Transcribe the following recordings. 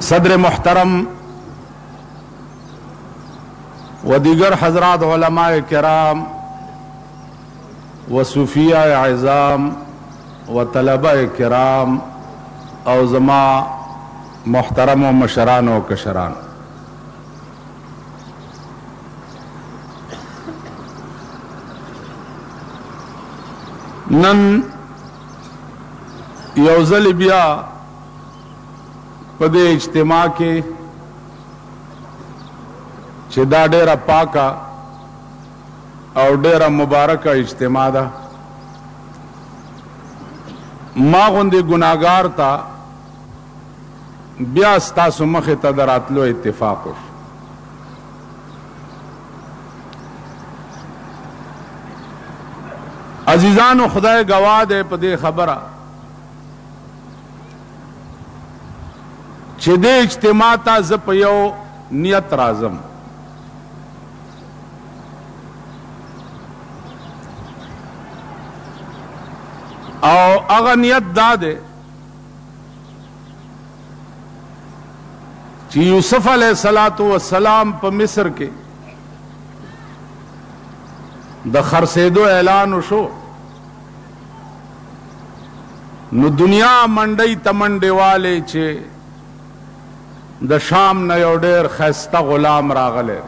सदर मुहतरम व दीगर हजरात उलमाए किराम व सूफिया आज़ाम व तलबा किराम और ज़मा मुहतरम व मशरान व कशरान, नन यौज़ल बिया पदे इज्तिमा के चिदा डेरा पाका और डेरा मुबारक इज्तिमा दा। मां गुंदी गुनागार था ब्या स्तासु मखे तदरातलो इत्तिफाक हो। अजीजान खुदाए गवाह दे पदे खबरा चिदे इज्तिमा ता ज़प यो नियत राजम और अगर नियत दादे कि यूसुफ अलैहिस्सलातु वस्सलाम प मिस्र के द खरसेदो ऐलान शो नु दुनिया मंडई तमंडे वाले चे द शाम नयो डेर खैस्ता गुलाम रागले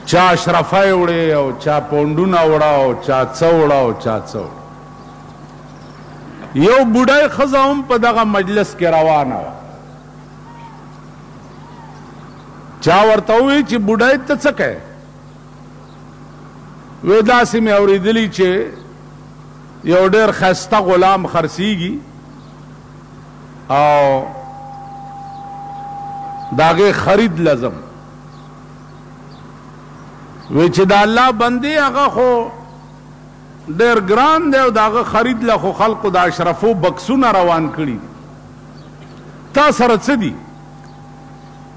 चा अशरफे उड़े और चा पोंडूना उड़ाओ चा चौड़ाओ चा चौड़ यो बुढ़ाई खजाउम पदगा मजलिस के रवाना चा वर्ता हुई ची बुढ़ाई तचक है वेदासी में और दिली चे यो डेर खैस्ता गुलाम खरसीगी और दागे खरीद लजम वे चिदा अल्लाह बंदी आगा खो डेर ग्रान दे दागा खरीद लखो खल्क दा अशरफो बक्सुना रवान कड़ी ता सर दी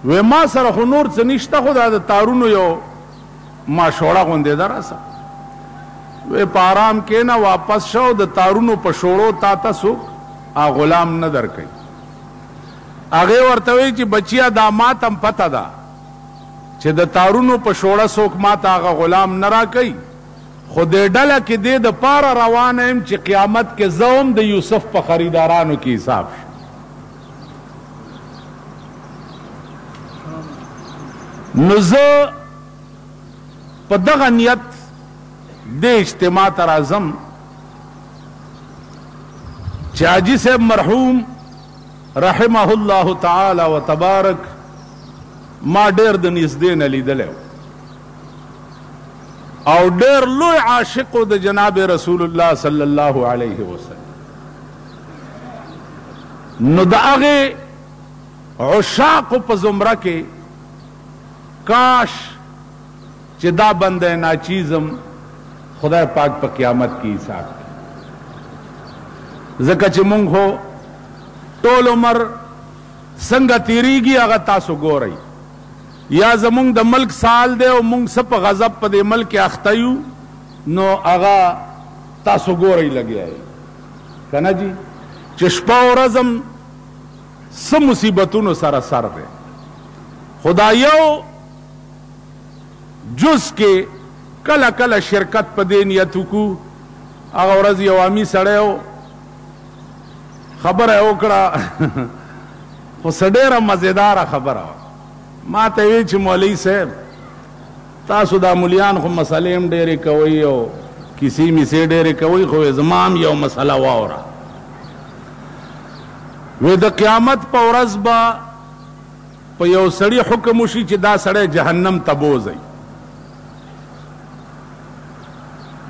वे मां सर नूर से निश्ता खुदा तारुनो यो मां शोड़ा गुंदे दरा सा वे पाराम के ना वापस शो द तारुनो पशोड़ो ताता सुख आ गुलाम न दर कई आगे वर्तवे ची बचिया दामात हम पता दा चे द तारुनो पशोड़ा सोख माता आगा गुलाम नरा कई खुदे डला के दे द पारा रवान एम चे क़यामत के ज़ौम द यूसुफ प खरीदारानों की हिसाब नुज़ पदगा नियत दे इज्तिमा तराजम चाजी से मरहूम रहमहुल्लाह ताला व तबारक मां डेर द निज़देन अली दले और डेर लो आशिक द जनाब रसूलुल्लाह सल्लल्लाहु अलैहि वसल्लम नुदागे उशाक प ज़ुमरा के काश चिदा बंदे नाचीज़म खुदा पाक पर क़यामत की हिसाब ज़का मुंग हो टोल उमर संग तीरीगी अगर तासु गो रही या जमुंग द मल्क साल दे और मुंग सब गजब पदे मल्क अख्तयू नो आगा तासु गो रही लगे आई कहना जी चश्पा और रज़म सब मुसीबतों नो सारा सर दे खुदायो जुस के कला कला शिरकत पदे नियतु को अगर रज़ी अवामी सड़े हो खबर है ओकड़ा वो सडेरा मजेदार खबर है माते वेच मौलवी साहब तासुदा मुलियान खो मसलेम डेरे कवई हो किसी मिसे डेरे कवई खो जमाम यो मसला वावरा वे द क़यामत पौरज बा प यो सड़ी हुक्म उशी च दा सड़े जहन्नम तबोज़ई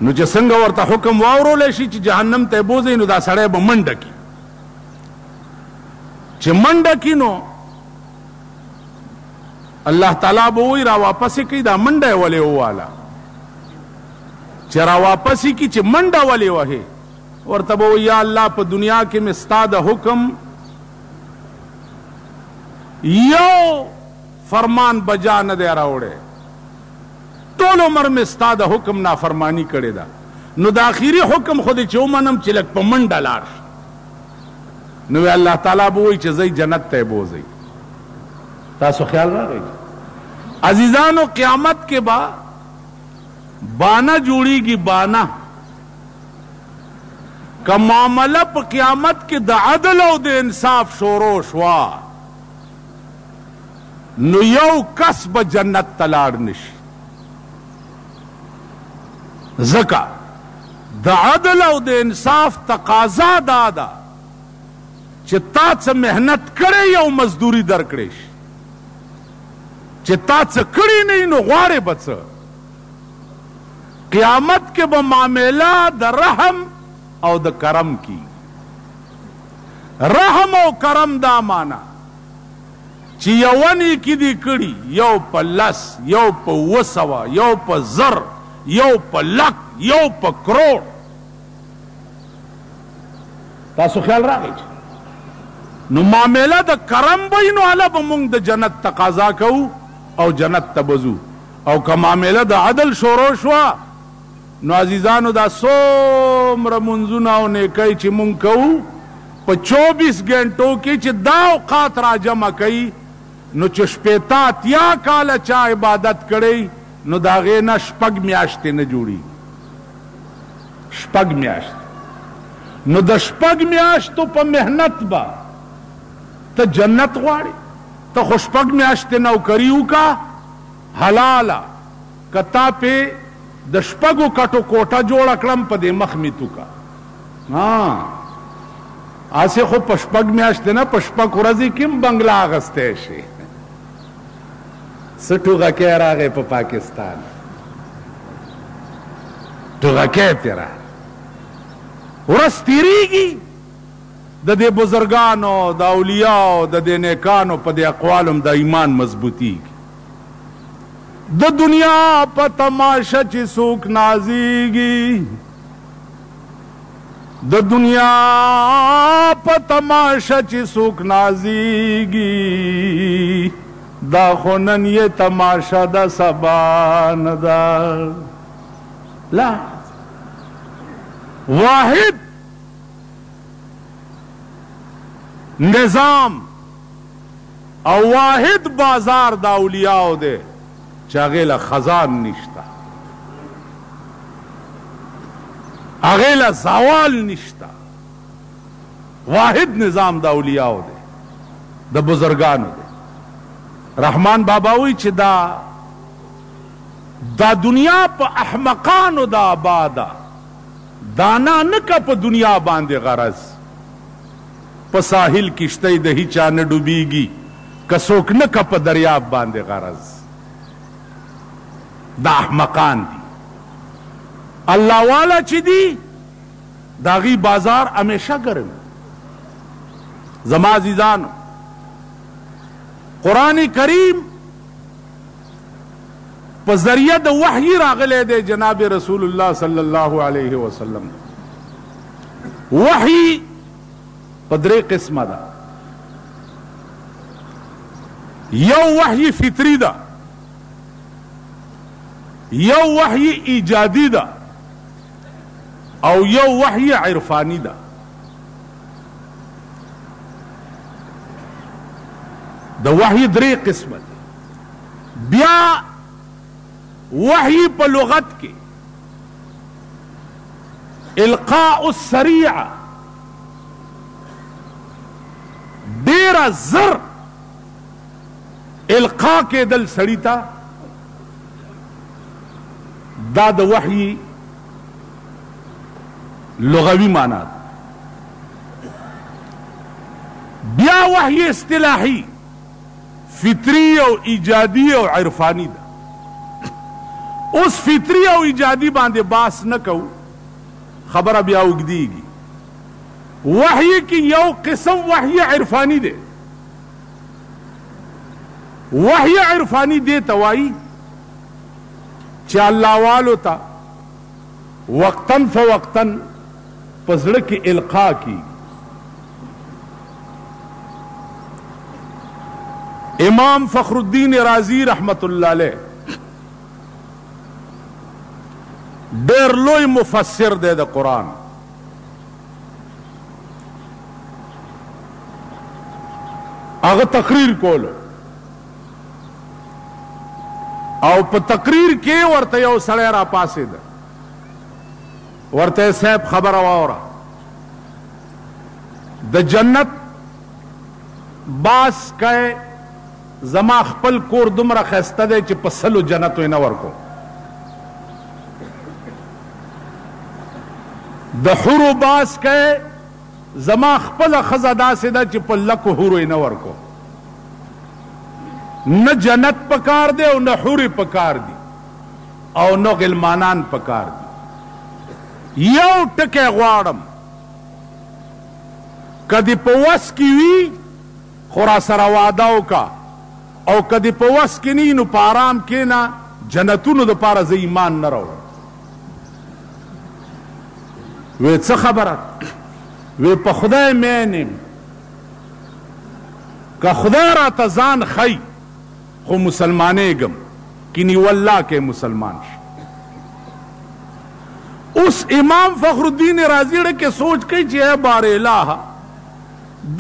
नु च संग वर्ता हुक्म वावरो लेशी च जहन्नम तबोज़ई नु दा सड़े ब मंडकी मंडकी नो अल्लाह ताला बोई रा वापसी की दा मंडे वाले हो वाला चरा वापसी की चे मंडा वाले वहे और तब वो या अल्लाह पर दुनिया के मिस्ताद हुक्म यो फरमान बजा न दे रावड़े टोल उमर मिस्ताद हुक्म ना फरमानी करे दा नु दाखिरी हुक्म खुद चौमनम चिलक पर मंडा लार نو الله تعالی به وایي چې زی جنت ته بوزئ. تاسو خیال راغی عزیزانو؟ قیامت کے بعد بانا جوڑی گی بانا کا معاملہ پا قیامت کے دا عدل او دا انصاف شورو شوا نو یو کس با جنت تلاڑ نشی. زکا دا عدل او دا انصاف تقاضا دادا چه تا چه محنت کرے یو مزدوری در کریش، چه تا چه کری نہیں نو غوارے بچ. قیامت کے با معاملہ دا رحم او دا کرم کی. رحم او کرم دا مانا چی یوانی کی دی کڑی یو پا لس، یو پا وسوا، یو پا زر، یو پا لک، یو پا کروڑ. تاسو خیال را گئی نو معاملہ دا کرم بای نو علا با مونگ دا جنت تقاضا کو او جنت تبزو. او که معاملہ دا عدل شورو شوا نو عزیزانو دا سومر منزونا او نیکی چی مونگ کو پا 24 گھنٹوں کی چی دا اوقات را جمع کئی نو چی شپیتات یا کالا چا عبادت کری نو دا غینا شپگ میاشتے نجوڑی. شپگ میاشت نو دا شپگ میاشتو پا محنت با تا جنت غواری تا خوشپگ میاشتے نوکریو کا حلالا کتا پہ د شپگو کټو کوټه جوړ کړم په دې مخ می تو کا. آسه خو پشپګ میاشت نه پشپګ ورځي کیم بنگلا غسته شي سټوغه کې راغې په پاکستان ټوغه کې تیرا ورځ تیریږي د دې بزرګانو د اولیاء د دې نیکانو په دې اقوالم د ایمان مضبوطی. د دنیا په تماشا چې څوک نازیږي، د دنیا په تماشا چې څوک نازیږي، دا خو نن یې تماشا د سبا نه ده. لا واحد نظام او واحد بازار دا اولیاء دے چاگیلا خزان نشتا، اگیلا زوال نشتا. واحد نظام دا اولیاء دے دا بزرگانو دے. رحمان باباوی چی دا دنیا پا احمقانو دا آبادا دانا نکا پا دنیا باندے غرض پا ساحل کشتی دہی چانے ڈوبیگی کسوک نکا پا دریاب باندے غرض. دا احمقان دی. اللہ والا چی دی داغی بازار ہمیشہ گرم. زما عزیزانو قرآن کریم پا ذریعہ دا وحی راغلے دے جناب رسول اللہ صلی اللہ علیہ وسلم. وحی پا درے قسم دا. یو وحی فطری دا، یو وحی ایجادی دا، او یو وحی عرفانی دا. دا وحی درے قسم دا. بیا وحی پا لغت کے القاء السریع ډیره زر القا کې دل سړی تا دا د وحی لغوی معنی. بیا وحی اصطلاحی فطری او ایجادی او عرفانی دا. اس فطری او ایجادی باندې باس نہ کو خبر بیا وګدیږي. وحی کی یو قسم وحی عرفانی دے. وحی عرفانی دے توائی چا اللہ والو تا وقتاً فوقتاً پزڑ کی القاء کی. امام فخر الدین رازی رحمت اللہ علیہ ډیر لوی مفسر دے دا قرآن. هغه تقریر کولو او په تقریر کې ورته یو سړی را پاسېده ورته صاحب خبره واوره د جنت باس که زما خپل کور دومره ښایسته دی چې په سلو جنتو یې نه ورکو د حورو باس که زما خپله ښځه داسې ده چې په لکو حورو یې نه ورکو نه جنت پکار دی او نه حورې پکار دي او نه غلمانان پکار دي یو ټکی غواړم که دې په وس کې وي خو را سره واده وکړه او که دې په وس کې نه وي نو په آرام کښېنه جنتونو دپاره زه ایمان نه راوړم وی څه خبره وی په خدای مین یم که خدای راته ځان ښی خو مسلمانېږم کنی والله کې مسلمان شي اوس امام فخر الدین رازی ډکې سوچ کوي چې اے بار الهه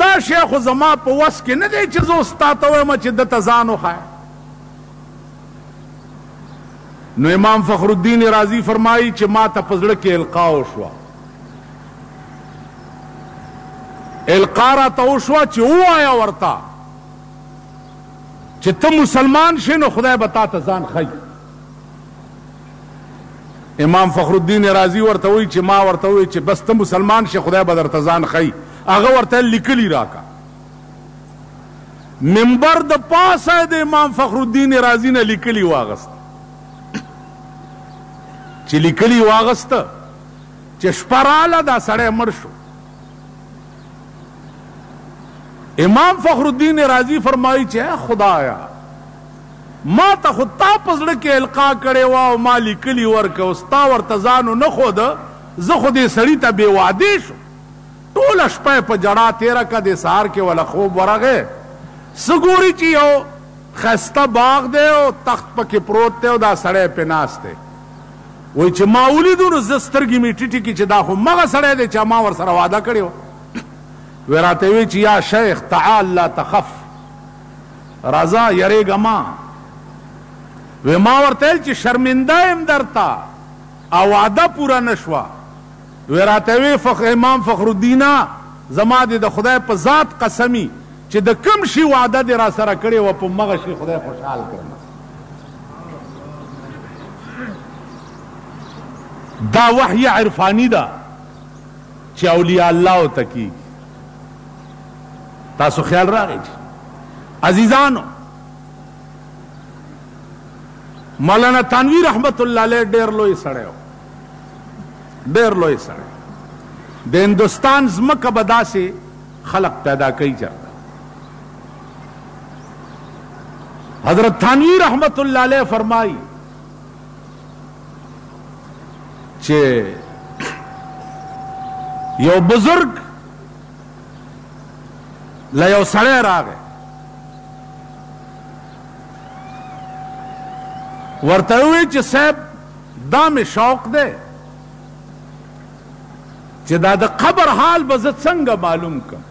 دا شی خو زما په وس کې نه دی چې زه اوس تا ته وایم چې دته ځان وښایه نو امام فخر الدین رازی فرمایي چې ما ته په زړه کې القا وشوه القا راته وشوه چې ووایه ورته چې ته مسلمان شې نو خدای به تا ته ځان ښیي امام فخر الدین رازی ورته وایي چې ما ورته وایي چې بس ته مسلمان شې خدای به درته ځان ښیي هغه ورته لیکلي راکړه منبر د پاسه د امام فخر الدین رازی نه لیکلي واغسته چې لیکلي واغسته چې شپه راله دا سړی مړ شو امام فخر الدین رازی فرمایي چې خدایا ما ته خو تا په زړه کې القا کړې وه او ما لیکلي ورکه اوس تا ورته ځانو نه ښوده زه خو دې سړي ته بې وعدې شو ټوله شپه یې په ژړا تېره کړه دې سهار کې وله خوب ورغی څه ګوري چې یو ښایسته باغ دی او تخت پکې پروت دی او دا سړی پې ناست دی وایي چې ما ولیدو نو زه سترګې مې ټیټې کړي چې دا خو مغه سړی دی چې ما ورسره واده کړې وه وی راته وی چې یا شیخ تعال لا تخف رضا یریږه ما وی ما ورته ویل چې شرمنده یم درته او وعده پوره نه شوه وی راته وی امام فخر الدینه زما دې د خدای په ذات قسمی چې د کوم شي وعده دې را سره کړې وه په مغه شي خدای خوشحال کړم دا وحی عرفانی ده چې اولیاء الله ورته کېږي تاسو خیال راغی عزیزانو مولانا تانوی رحمت الله علیه ډېر لوی سړی و ډېر لوی سړی د هندوستان ځمکه به داسې خلق پیدا کوي چېرته حضرت تانوی رحمت الله علیه فرمایي چې یو بزرگ له یو سړی راغی ورته وویل چې صاحب دا مې شوق دی چې دا د قبر حال به زه څنګه معلوم کړم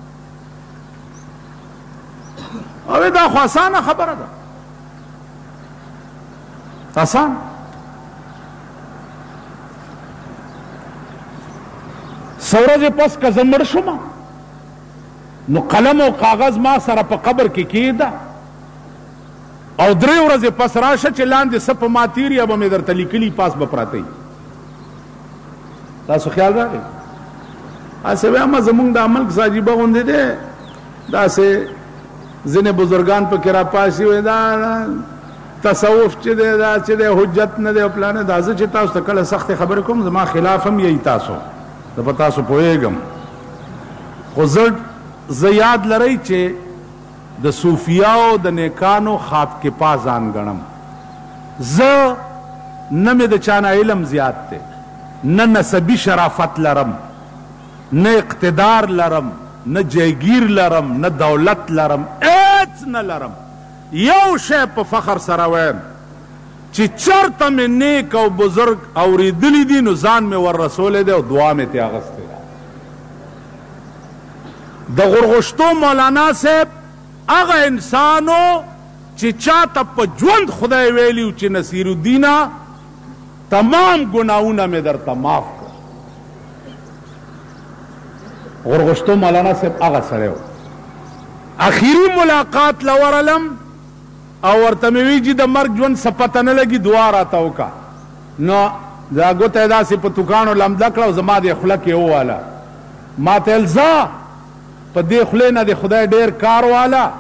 او دا خو اسانه خبره ده آسان څو ورځې پس که زه مړ شوم نو قلم او کاغذ ما سره په قبر کې کېږده او 3 ورځې پس راشه چې لاندې څه په ما تېر یا به مې درته لیکلي پاس به پراته وي تاسو خیال راغی هسې وایم زمونږ د ملک عجیبه غوندې دی داسې ځینې بزرګان پکې راپاسي وایي دا تصوف چې دی دا چې دی حجت نه دی او پلانه دا زه چې تاسو ته کله سختې خبرې کوم زما خلاف هم یی تاسو زه په تاسو پوهېږم خو زه یاد لرئ چې د صوفیاو د نیکانو خواب کې پا ځان ګڼم زه نه مې د چا نه علم زیات دی نه نسبي شرافت لرم نه اقتدار لرم نه جایگیر لرم نه دولت لرم هیڅ نه لرم یو شی په فخر سره وایم چې چرته مې نیک او بزرگ اورېدلی دي نو ځان مې ور رسولی دی او دعا مې ترې اخیستی ده د غرغشتو مولانا صاحب هغه انسانو چې چاته په ژوند خدای ویلیو چې نصیر الدینه تمام ګناهونه مې درته معاف کړ. غورغشتو مولانا صاحب هغه سړی و. اخیری ملاقات له ورغلم او ورته مې وی چې د مرګ ژوند څه پته نه لګي دعا راته وکړه. نو دا ګوته یې داسې په توکانو لمده کړه او زما د خوله کې وواله. ما ته ویل ځه په دې خولې نه د خدای ډېر کار واله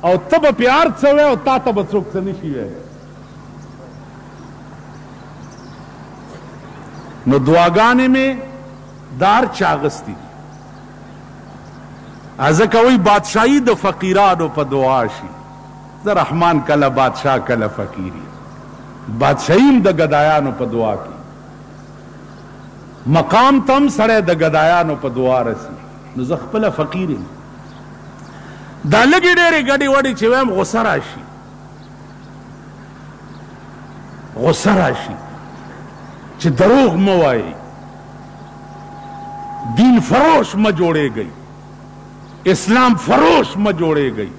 او ته به پې هر څه وی او تا ته به څوک څه نه شي ویلی. نو دعاګانې مې د هر چا اغوستي دي. ځکه وایي بادشاهي د فقیرانو په دعا شي. زه رحمان کله بادشاه کله فقیری. بادشاهي هم د ګدایانو په دعا کې. مقام تم سړی د ګدایانو په دعا رسی. نو زه خپله فقیر یم. دا لږې ډېرې ګډې وډې چې وایم غصه راشي، غصه راشي چې دروغ مه وایئ، دین فروش مه جوړېږئ، اسلام فروش مه جوړېږئ،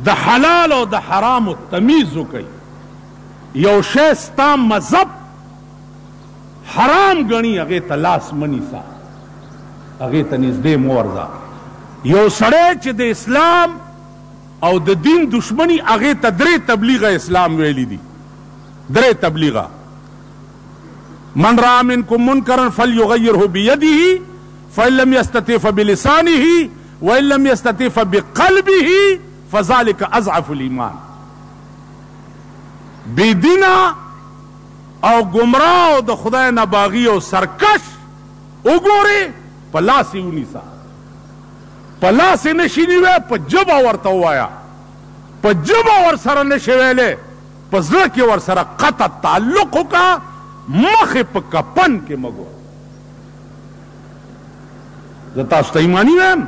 د حلال او د حرامو تمیز وکئ. یو شی ستا مذهب حرام ګڼي هغې ته لاس مه نیسه، هغې ته نږدې مه ورځه. یو سړی چې د اسلام او د دین دشمني هغې ته 3 تبلیغه اسلام ویلی دي. 3 تبلیغه. من رأى منكم منكرا فليغيره بيده فإن لم يستطع فبلسانه وإن لم يستطع فبقلبه فذلك أضعف الإيمان. بيدینا او گمراه او د خدای نه باغي او سرکش وګورې په لاس یې ونیسه، په لاس یې نشي نیوی، په ژبه ورته ووایه، په ژبه ورسره نشي ویلی، په زړه کې ورسره قطع تعلق وکړه، مخې په کپن کې مه ګوره. زه تاسو ته ایماني وایم،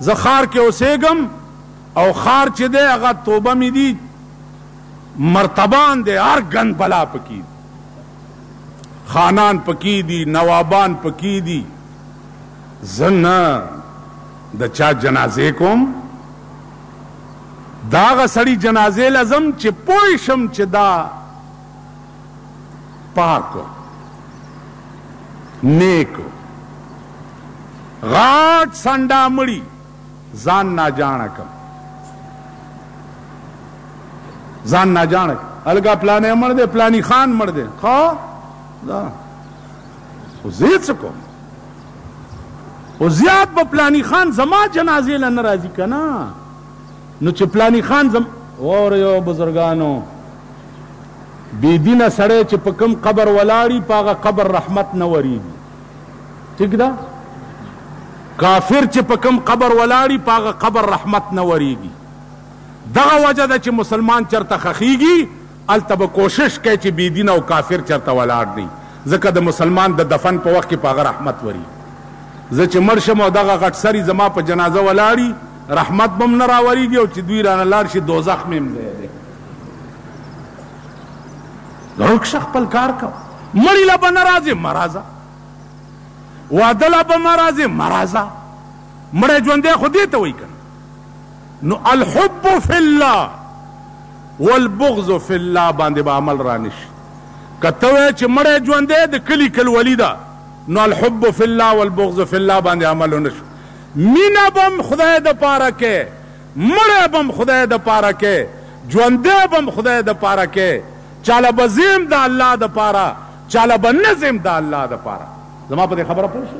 زه ښار کې اوسېږم او ښار چې دی هغه توبه مې دي مرتبان دی، هر ګند بلا پکې دي، خانان پکې دي، نوابان پکې دي. زه نه د چا جنازې کوم، د هغه سړي جنازې لزم چې پوه شم چې دا پاکو نیکو. غاټ سنډا مړي ځان ناجاڼه کم، ځان ناجاڼه کم. الګا پلانې مړ دی، پلانی خان مړ دی، خو دا خو زه یې څه کوم؟ او زیات به پلانی خان زما جنازې له نه راځي که نه؟ نو چې پلانی خان واورئ بزرګانو، بېدینه سړی چې په کوم قبر ولاړي په هغه قبر رحمت نه ورېږي. ټیک ده؟ کافر چې په کوم قبر ولاړي په هغه قبر رحمت نه ورېږي. دغه وجه ده چې مسلمان چرته خخیږي هلته به کوشش کوي چې بېدینه او کافر چرته ولاړ دی، ځکه د مسلمان د دفن په وخت کې په هغه رحمت ورېږي. زه چې مړ شم او دغه غټ سري زما په جنازه ولاړي، رحمت به هم نه راورېږي او چې دوی رانه لاړ شي دوزخ مې هم ځای دی. رکشه خپل کار کو. مړي له به نه راځې مه راځه، واده له به مه راځې مه راځه، مړی ژوندی خو دې ته وایي که نه. نو الحب فی الله والبغض فی الله باندې به عمل رانشي. که ته وایې چې مړی ژوندی د کلي کلولي ده، نو الحب فی الله والبغض فی الله باندې عمل ونه شو. مینه به هم خدای دپاره کې، مړی به هم خدای دپاره کې، ژوندی به هم خدای دپاره کې. چاله به زیم د الله دپاره، چاله به نه زیم د الله دپاره. زما په دې خبره پوه شئ؟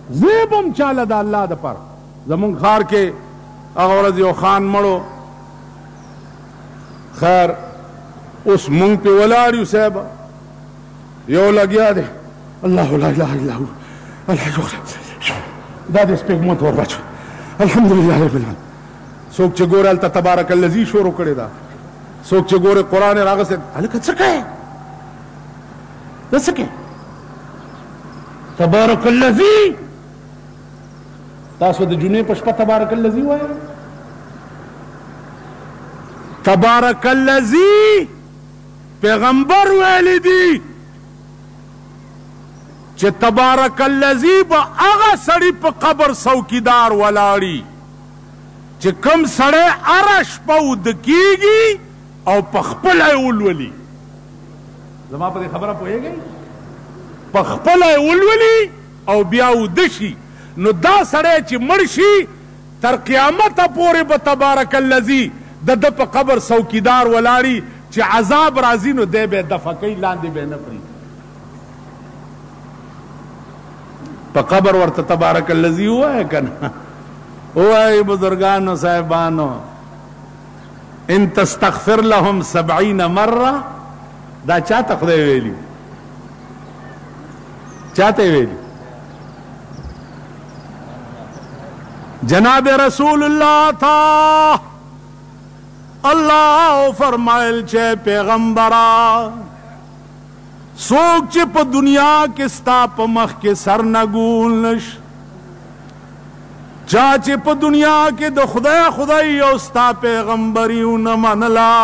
زه به هم چاله د الله دپاره. زمونږ ښار کې هغه ورځ یو خان مړو، خیر اوس مونږ پې ولاړ یو صاحبه، یو لګیا دی الله لا اله الا هو الحي دا دې سپېږمو ته وربچو الحمدلله رب العالمین. څوک چې ګوره هلته تبارک الذي شروع کړې ده، څوک چې ګوره قرآن یې راغستی، هلکه څه کوې؟ دا څه کوې؟ تبارک الذي. تاسو د جمعې په شپه تبارک الذي وایئ؟ تبارک الذي پیغمبر ویلی دی چې تبارک الذي به هغه سړي په قبر څوکیدار ولاړي چې کم سړی هره شپه اوده کېږي او په خپله یې ولولي. زما په دې خبره پوهېږئ؟ په خپله یې ولولي او بیا اوده شي، نو دا سړی چې مړ شي تر قیامته پورې به تبارک الذي د ده په قبر څوکیدار ولاړي چې عذاب راځي نو دی به یې دفع کوي، لاندې به یې نه پرېږدي. په قبر ورته تبارک الذي ووایه که نه؟ ووایي بزرګانو صاحبانو ان تستغفر لهم 70 مره، دا چاته خدای ویلي؟ چاته ویلي؟ جناب رسول الله تا الله فرمایل چې پیغمبرا څوک چې په دنیا کې ستا په مخ کې سر نه ګول نش، چا چې په دنیا کې د خدای او ستا پیغمبري ونه منلا،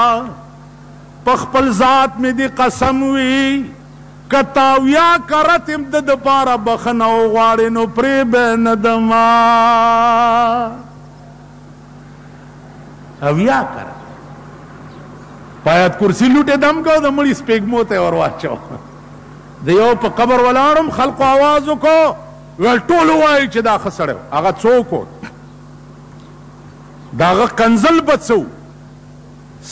په خپل ذات مې دې قسم وي که تاویا کرت ام د دپاره بخنه وغواړې نو پرې به نه دما. اویا کرت پایت کرسی لوټې دم کو د مړي سپېږمو ته ور واچو. د یو په قبر ولاړم، خلقو آواز وکړو، ویل ټول وایي چې دا ښه سړی و. هغه څوک و؟ د هغه کنزل به څه و؟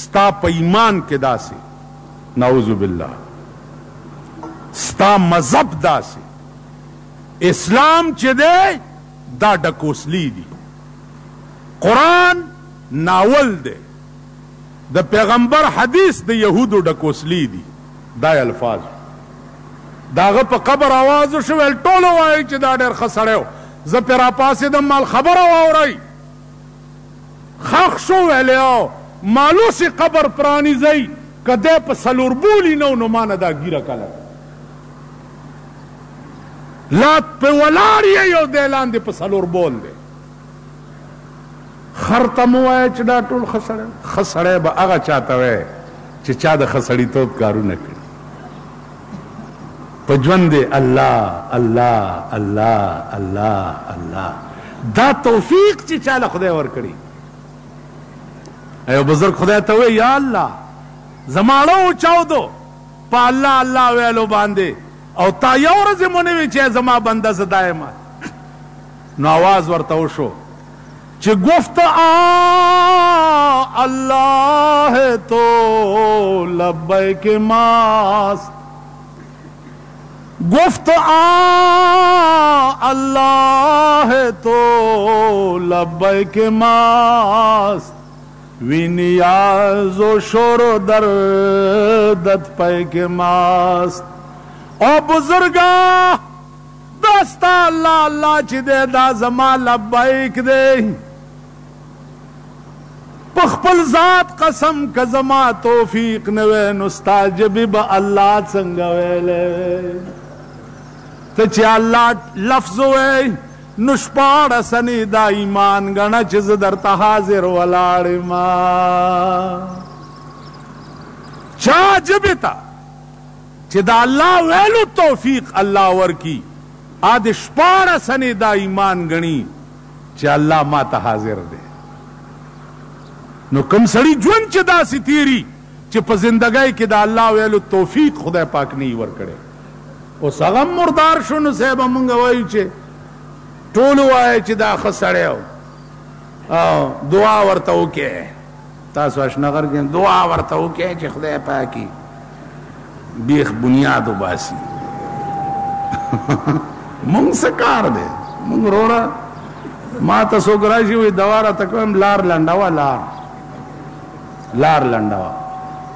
ستا په ایمان کې داسې نعوذ بالله، ستا مذهب داسې، اسلام چې دی دا ډکوسلی دی، قرآن ناول دی، د پیغمبر حدیث د یهودو ډکوسلی دی. دا الفاظ داغه په قبر آواز وشو، ویل ټولو وایي چې دا ډېر ښه سړی و. زه پرې راپاڅېدم، مال خبره واورئ، خښ شو ویلی مالوسې قبر پرانیزئ، که دی په څلور بولي نه و نو ما نه دا ګیره کله لا پې ولاړ یې یو دی لاندې په څلور بول دی. خر ته مه وایه چې دا ټول ښه سړی، ښه سړی به هغه چاته وایي چې چا د ښه سړیتوب کارونه کړي. په ژوند دی الله الله الله الله الله، دا توفیق چې چاله خدای ورکړي. ایو بزرگ خدای ته وایي یا الله زماړه وچاودو په الله الله ویلو باندې، او تا یو ورځ مو نه وي چې زما بنده زه دا یم. نو آواز ورته وشو چې گفت الله تو لبیک ماست، گفت الله تو لبیک ماست، وی نیاز و شور و دردت پیک ماست. او بزرگا دستا اللہ اللہ چی دے دا زما لبیک دے، پخپل ذات قسم کا زما توفیق نوے نستا جبی با اللہ څنګه ویلے ته چې اللہ لفظ وے نشپاڑ سنی دا ایمان گنا چیز در تحاضر ولاڑ ما چا جبی تا چې دا اللہ ویلو توفیق اللہ ورکی آد شپاڑ سنی دا ایمان گنی چې اللہ ما تحاضر دے. نو کم سړی ژوند چې داسې تیری چې په زندګۍ کې د الله ویلو توفیق خدای پاک نه یې ورکړی. اوس هغه مردار شو نو صاحب مونږ وایو چې ټول وایي چې دا ښه سړی و، دعا ورته وکړئ. تاسو اشنغر کې دعا ورته وکړئ چې خدای پاکي بیخ بنیاد وباسي. مونږ څه کار دی؟ مونږ وروره ما ته څوک راشي وایي دوا راته کوم لار لنډوه لار لنډوه.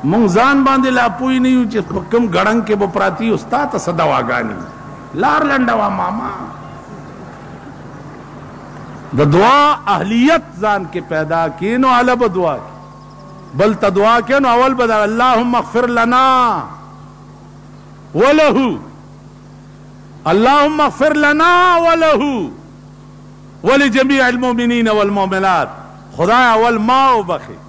مونږ ځان باندې لا پوه نه یو چې په کوم ګړنګ کې به پراته یو ستا ته څه دواګانې لار لنډوه. ماما د دعا اهلیت ځان کې پیدا کړي نو هله به دعا کړي. بل ته دعا کړي نو اول به اللهم اغفر لنا وله، اللهم اغفر لنا وله ولجميع المؤمنين والمؤمنات. خدای اول ما وبخي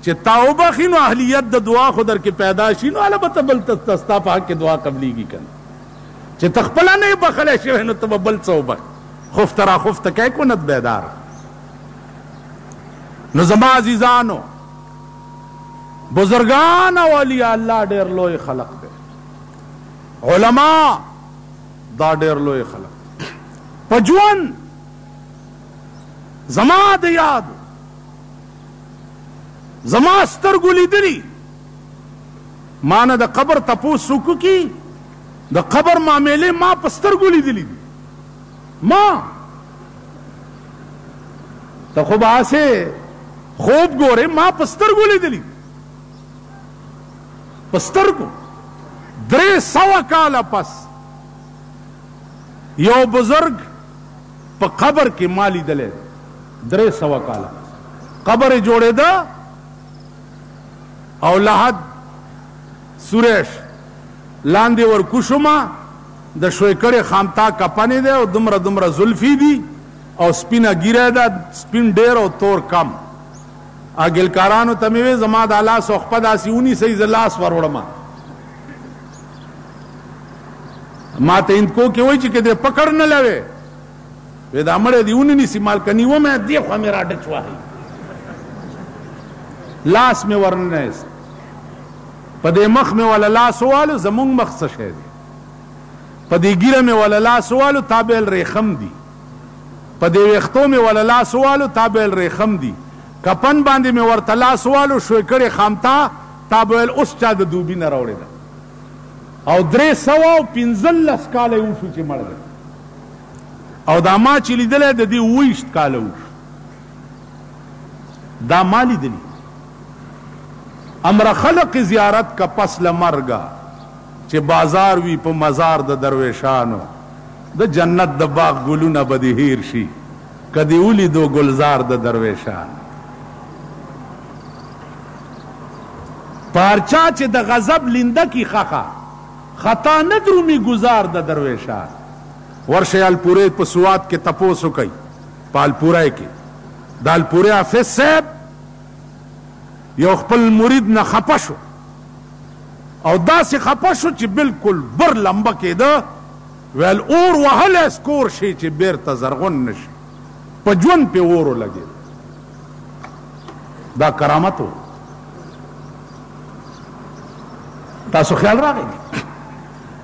چې تا وبخي نو اهلیت د دعا خو در کې پیدا شي نو البته بل تستا په حق کې دعا قبليږي کنه. چې تخپل نه بخله شي نو ته بل څه وبخ خفت را خفت کې کو نت بیدار. نو زما عزیزانو بزرگان او اولیاء الله ډیر لوی خلق دی، علما دا ډیر لوی خلق په ژوند زما د یاد زما سترګو لیدلي ما نه د قبر تپوس وکړو کی د قبر معاملې ما په سترګو لیدلي دي. ما ته خو به هسې خوب ګورې، ما په سترګو لیدلي په سترګو. 300 کاله پس یو بزرگ په قبر کې ما لیدلی 300 کاله قبر یې جوړېده او لحد سوریش لاندې ورکوشما د شوی کړې خامتا کپنې دی او دومره دومره زلفي دي او سپینه ګیره ده، سپین ډېر او تور کم. ګلکارانو ته مې وې زما د لاس او خپه داسې ونیسئ زه لاس ور وړمه. ما ته هندکو کې وایي چې که دې پکړ نه لوې وې دا مړی دې ونیسي مالکني ومه دې خوا مې را ډچ وهئ لاس مې ورننیست په دې مخ مې ولا لاس والو زمونږ مخ څه شی دی، په دې ګیره مې ولا لاس والو تابل ریخم دي، په دې ویښتو مې ولا لاس والو تابل ریخم دي، کپن باندې مې ورته لاس والو شوی کړې خامتا تابل اوس چا د دوبي نه راوړې ده او 315 کاله یې وشو چې مړ دی او دا ما چې لیدلی د دې 20 کاله وشو دا ما لیدلی. امر خلق زیارت کا پس لمرگا چې بازار وی په مزار د درویشانو د جنت د باغ ګلونه به دې هیر شي کدی ولیدو گلزار د درویشان. پارچا چې د غضب لنده کی خخه خطا نه درومي گزار د درویشان. ورشه الپورې په سوات کې تپوس وکئ په الپورې کې د الپورې حافظ صاحب یو خپل مرید نه خپه شو او داسې خپه شو چې بالکل بر لمبه کېده ویل اور وهلی سکور شي چې بیرته زرغون نشي په ژوند پې اور ولګېد. دا کرامت و. تاسو خیال راغی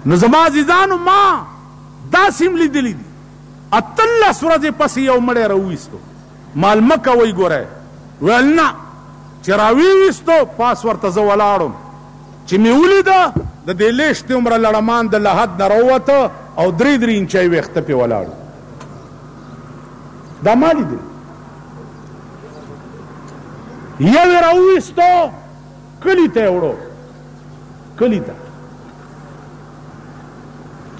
نو زما عزیزانو ما داسې هم لیدلي دي 18 ورځې پسې یو مړی راوویستو مال مه کوئ ګورئ ویل نه چې راویویستو پاس ورته زه ولاړم چې مې ولیده د دې لیشتې عمره لړمان د لحد نه راووته او 3 انچۍ ویښته پې ولاړو. دا ما لیدل. یو یې راوویستو کلي ته یې وړو کلي ته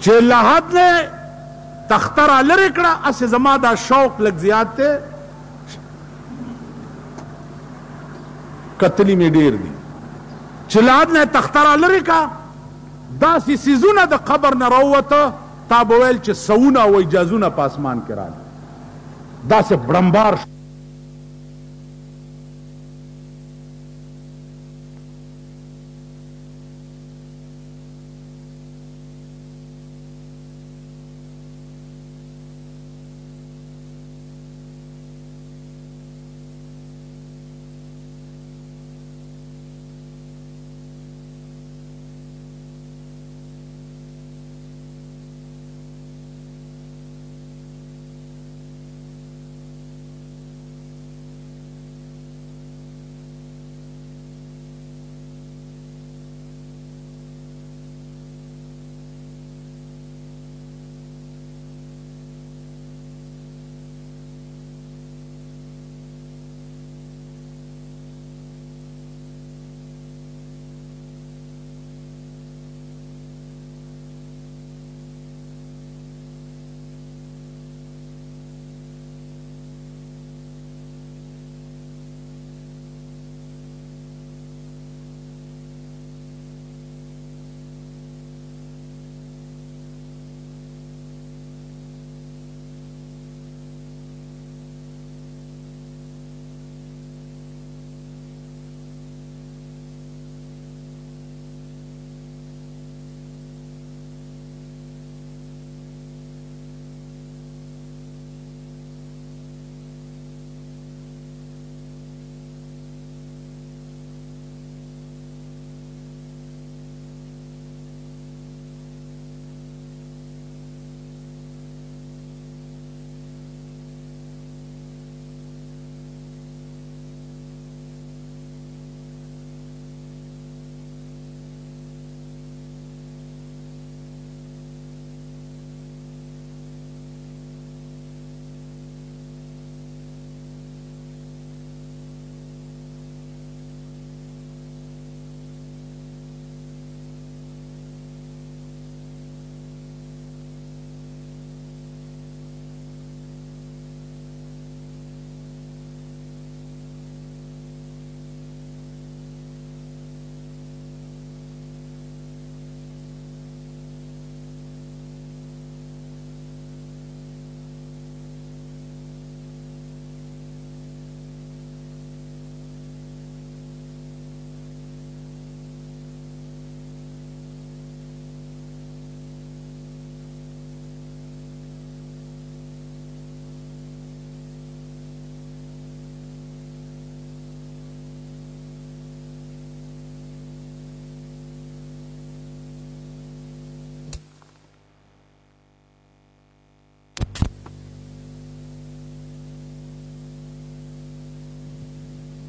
چې لحد نه تخته را لرې کړه هسې زما دا شوق لږ زیات دی کتلی مې ډېر دي چې لحد نه تخته را لرې کړه داسې څیزونه د قبر نه راووته تا به ویل چې سوونه او اجازونه په اسمان کې راغلي داسې بړمبار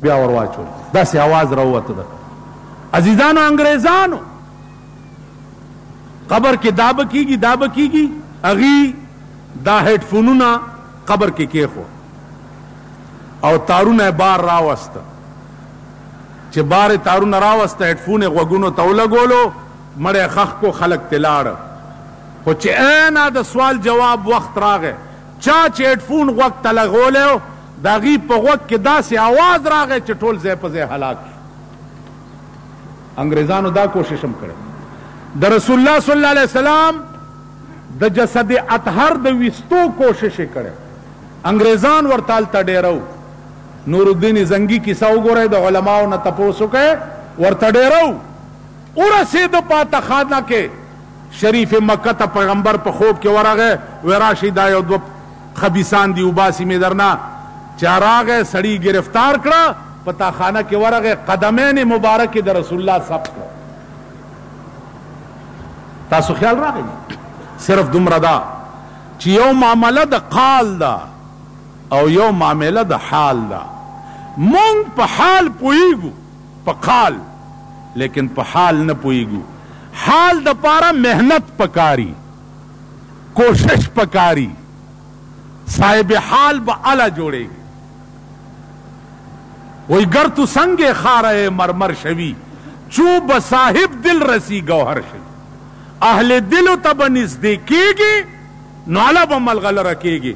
بیا ور واچول داسې आवाज راووته ده عزیزانو انګریزانو قبر کې دا به کیږي اغي دا هیډ فونونه قبر کې کېښو او تارونه بار راوسته چې بار تارونه راوسته هیډ فون غوږونو ته ولګولو مړی خخ کو خلک ته لاړه خو چې اینا د سوال جواب وخت راغی چا چې هیډ فون غوږ ته لګولی د هغې په غوږ کې داسې آواز راغی چې ټول ځای په ځای هلاک شو انګریزانو دا کوشش هم کړی د رسول الله صلی الله علیه وسلم د جسد اطهر د ویستو کوشش یې کړی انګریزان ورته هلته ډېرو نور الدین زنګي کیسه وګورئ د علماو نه تپوس وکړئ ورته ډېرو ورسېده پاته خانه کې شریف مکه ته پیغمبر په خوب کې ورغی وی راشئ دا یو دوه خبیثان دي وباسي مې درنه چې راغی سړي گرفتار کړه پتا خانه کې ورغی قدمین مبارک د رسول الله ثبت کړه تاسو خیال راغی صرف دومره دا چې یو معامله د قال ده او یو معامله د حال ده مونږ په حال پوهیږو په قال لیکن په حال نه پوهیږو حال د پاره محنت پکاري کوشش پکاري صاحب حال به اعلی جوړیږي وی گر تو سنگ خارے مرمر شوی چوب صاحب دل رسی گوہر شوی اہل دلو تب نزدیکیگی نو علا با ملغل رکیگی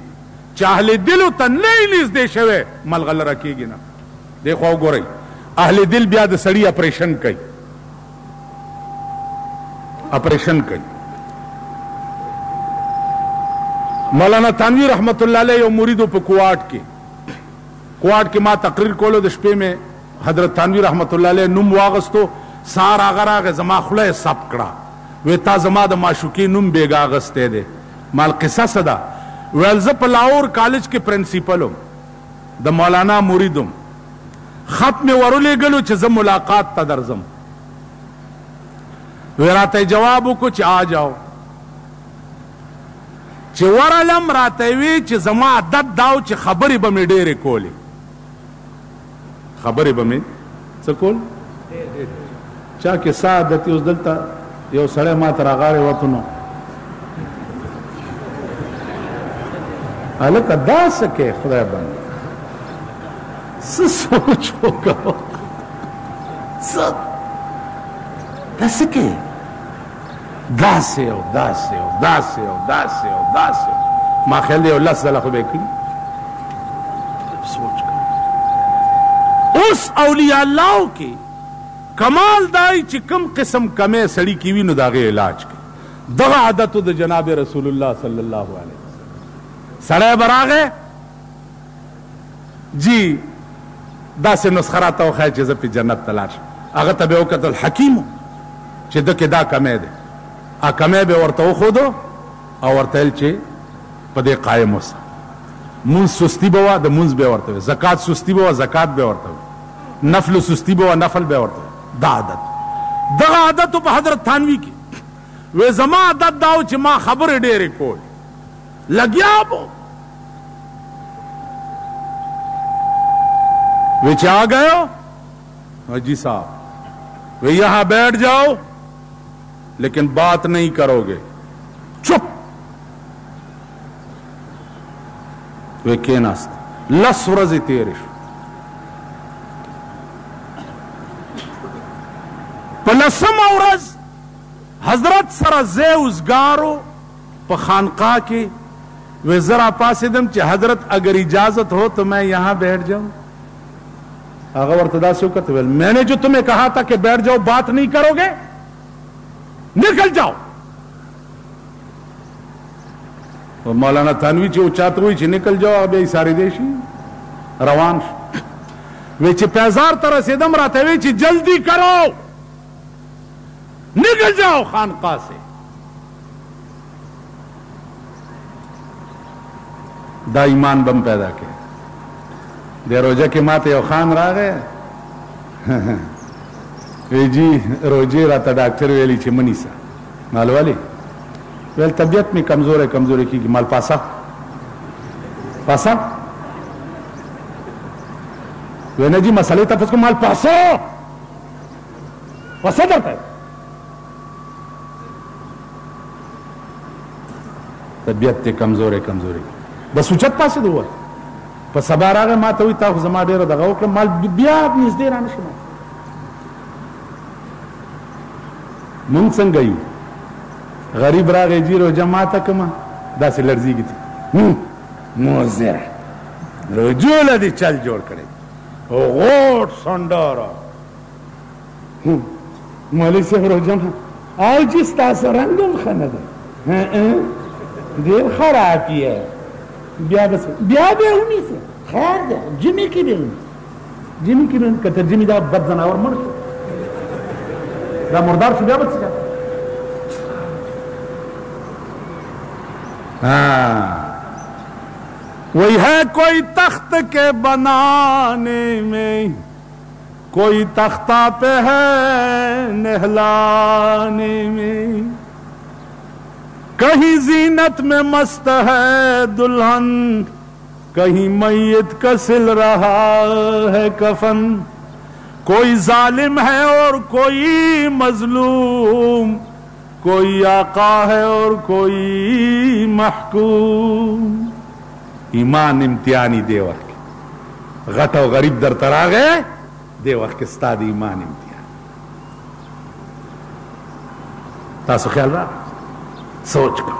چا اہل دلو تا نئی نزدی شوی ملغل رکیگی نا دیکھو گو رئی اہل دل بیا د سڑی اپریشن کئی مولانا تانوی رحمت اللہ علیہ یو مریدو پا کوارٹ کے ما تقریر کولو د شپې میں حضرت تانوی رحمت اللہ علیہ نوم واغستو سار آغا راغ زما خلای سب کڑا وی تا زما د معشوقی نوم بیگا اغستے دے مال قصہ صدا ویلز پا لاہور کالج کے پرنسیپلم د مولانا مریدم خط میں ورولے گلو چھ زم ملاقات تا درزم وی راتے جوابو کو چھ آ جاؤ چھ ورالم راتے وی چھ زما عدد داو چھ خبری بمی ڈیرے کولی خبرې به مې څه کول چا کې سعادت اوس دلته یو سړی ما ته راغاړې وته نو هلکه دا څه کې خدای باندې څه سوچ وکړو څه دا څه کې داسې او داسې او داسې او داسې او داسې ما خیال دی یو لس ځله خو به یې کړي سوچ اس اولیاء اللہ کی کمال دائی چی کم قسم کمے سڑی کی وی نو داغے علاج کی دغا عادتو دا جناب رسول اللہ صلی اللہ علیہ وسلم سڑے براغے جی دا سے نسخراتا و خیر چیزا پی جنت تلاش اگر تبے اوکت الحکیمو چی دکی دا کمے دے کمے بے ورطاو خودو او ورطایل چی پدے قائمو سا منز سستی بوا دا منز بے ورطاوی زکاة سستی بوا زکاة بے ورطاوی نفل سستی بوا نفل بے ورطاوی دا عادت دا عادتو پا حضرت تھانوی کی وی زما عادت داو چی ما خبر ڈیرے کول لگیا بو وی چی آ گئے ہو جی صاحب وی یہاں بیٹھ جاؤ لیکن بات نہیں کرو گے چپ وی کیناست لس ورځې تیرې شو په لسمه ورځ حضرت سره ځای اوزګارو په خانقاہ کې وی زه راپاڅېدم چې حضرت اگر اجازت ہو تو میں یہاں بیٹھ جاؤں هغه ورته داسې وکتل ویل میں نے جو تمہیں کہا تھا کہ بیٹھ جاؤ بات نہیں کرو گے نکل جاؤ مولانا تھانوی چې اوچات وی چې نکل جاو بیا یې سارېدی شي روان شو وی چې پیزار ته رسېدم راته وی چې جلدی کرو نکل جاؤ خانقاہ سے دا ایمان بم پیدا کړ د روجه کې ماته یو خان راغی وی جی روجې راته ډاکټر ویلي چې مه نیسه مالوالي ویل طبیعت میں کمزوری کی مال پاسا وینا جی مسئلے تفس کو مال پاسو وسه درته طبیعت ته کمزورې بس اوچت پاسې دوه په سبا راغی ما ته وایي تا خو زما ډېره دغه وکړه مال بیا نږدې را نه شم مونږ څنګه یو غریب راغی جی روژه ماته کړمه داسې لړزېږي دي موزر رجوله دې چل جوړ کړی غوټ سنډاره مولوي صاحب روژه او جی ستاسو رنګ هم ښه نه دی ډېر خراب یې بیا به ونیسه خیر دی جمعې کې به ونیسه که تر جمعې دا بد ځناور مړ شو دا مردار شو بیا به څه وہی ہے کوئی تخت کے بنانے میں کوئی تختہ پہ ہے نہلانے میں کہیں زینت میں مست ہے دلہن کہیں میت کا سل رہا ہے کفن کوئی ظالم ہے اور کوئی مظلوم کوئی آقا ہے اور کوئی محکوم ایمان امتحانی دے وقت غټ او غریب در ترا گئے دے وقت کے استاد ایمان امتحان تاسو خیال را سوچ کو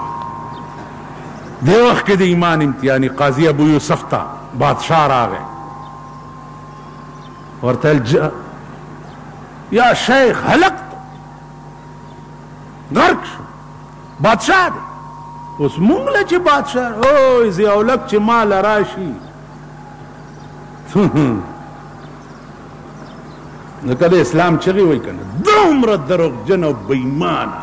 دے وقت کے دے ایمان امتحانی قاضی ابو یوسف تا بادشاہ را گئے اور تل یا شیخ حلق غرق شو بادشاہ دے اوس مونږ له چې بادشاہ او ضیاءالحق چې مال راشي نو کله اسلام چغې وایي که نه دومره دروغجن او بېایمانه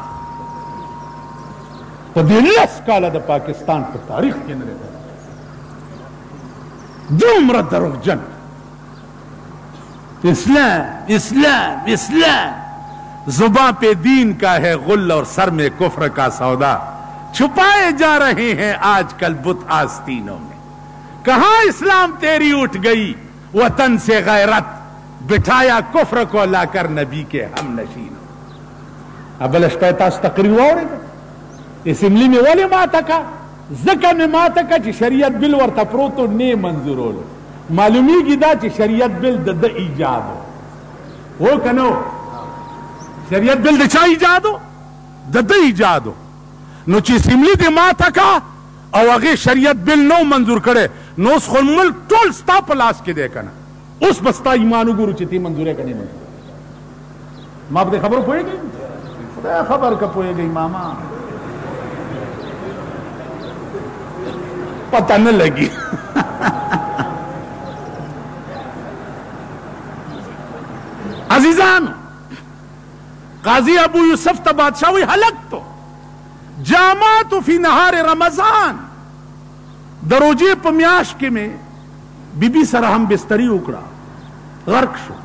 په دې 10 کاله د پاکستان په تاریخ کې نه دی دومره دروغجن اسلام زباں پہ دین کا ہے غل اور سر میں کفر کا سودا چھپائے جا رہے ہیں آج کل بت آستینوں میں کہاں اسلام تیری اٹھ گئی وطن سے غیرت بٹھایا کفر کو لا کر نبی کے ہم نشینوں اب الاشپیتاس تقریر ہوئے اسمبلی میں ولی ماتا کا ذکر میں ماتا کا چی شریعت بل ورطا پروتو نی منظورو لو معلومی کی دا چی شریعت بل دا ایجاد ہو وہ کنو شریعت بل دا چا ایجاد ہو دا ایجاد ہو نو چې اسمبلی دې ماته کا او هغې شریعت بل نو منظور کړی نو اوس خو ملک ټول ستا په لاس کې دی که نه اوس به ستا ایمان وګورو چې ته منظوری که نه منظور ما په دې خبرو پوهېږئ خدای خبر که پوهېږئ ماما پته نه لګي عزیزانو قاضی ابو یوسف ته بادشاہ وی هلک تو جامعت فی نهار رمضان دروجے په میاشت کې مې بیبي سره هم بستری وکړه غرق شو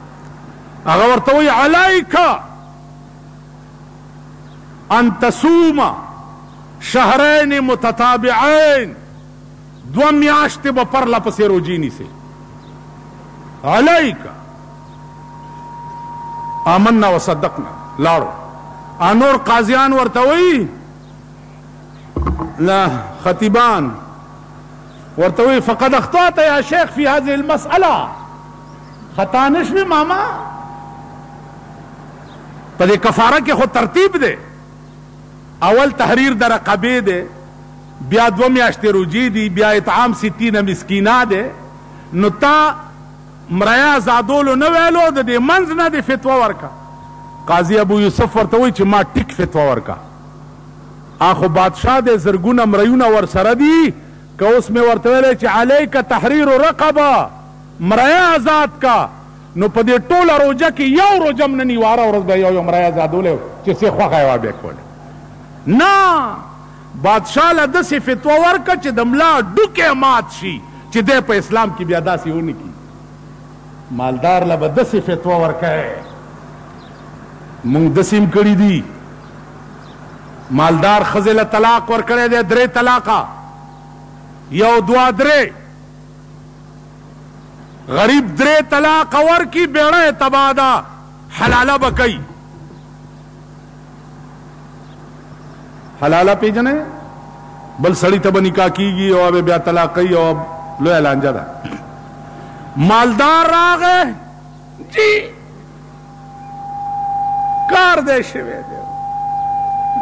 هغه ورته وی علیک ان تصوم شهرین متتابعین 2 میاشتې به پرله پسې روجې نیسې علیک آمنا وصدقنا لاړو انور قاضیان ورته وی لا خطیبان ورتوی فقد اخطأت یا شیخ فی هذه المسئلہ خطا نشوی ماما پا دے کفارہ کے خود ترتیب دے اول تحریر در رقبے دے بیا 2 میاشتې روجی دی بیا اطعام 60 مسکینہ دے نو تا مریا زادولو نو ویلو دے منز نا دے فتوہ ورکا قاضی ابو یوسف ورتوی چی ما ٹک فتوہ ورکا آخو بادشاہ دے زرگون مریون ور سردی کہ اس میں ورتویلے چی علیک تحریر رقبہ مریا آزاد کا نو پا دے ٹولا روجہ کی یو روجم ننی وارا ورز بے یو مریا آزادو لے چی سے خواہ خیوہ بے کھولے نا بادشاہ لدسی فتوہ ورکا چی دملا ڈوکے مات شی چی دے پا اسلام کی بیادا سی ہونی کی مالدار لبا دسی فتوہ ورکا ہے منگ دسیم کری دی مالدار خزل طلاق ور کرے دے 3 طلاقا یو 2 3 غریب درې طلاق ورکی بیړه تبا ده حلاله به کوي حلاله پیژنې بل سړی ته به نکاح کیږي او بیا طلاق کوي او لویه لانجه ده مالدار راغی جی کار دی شوی دی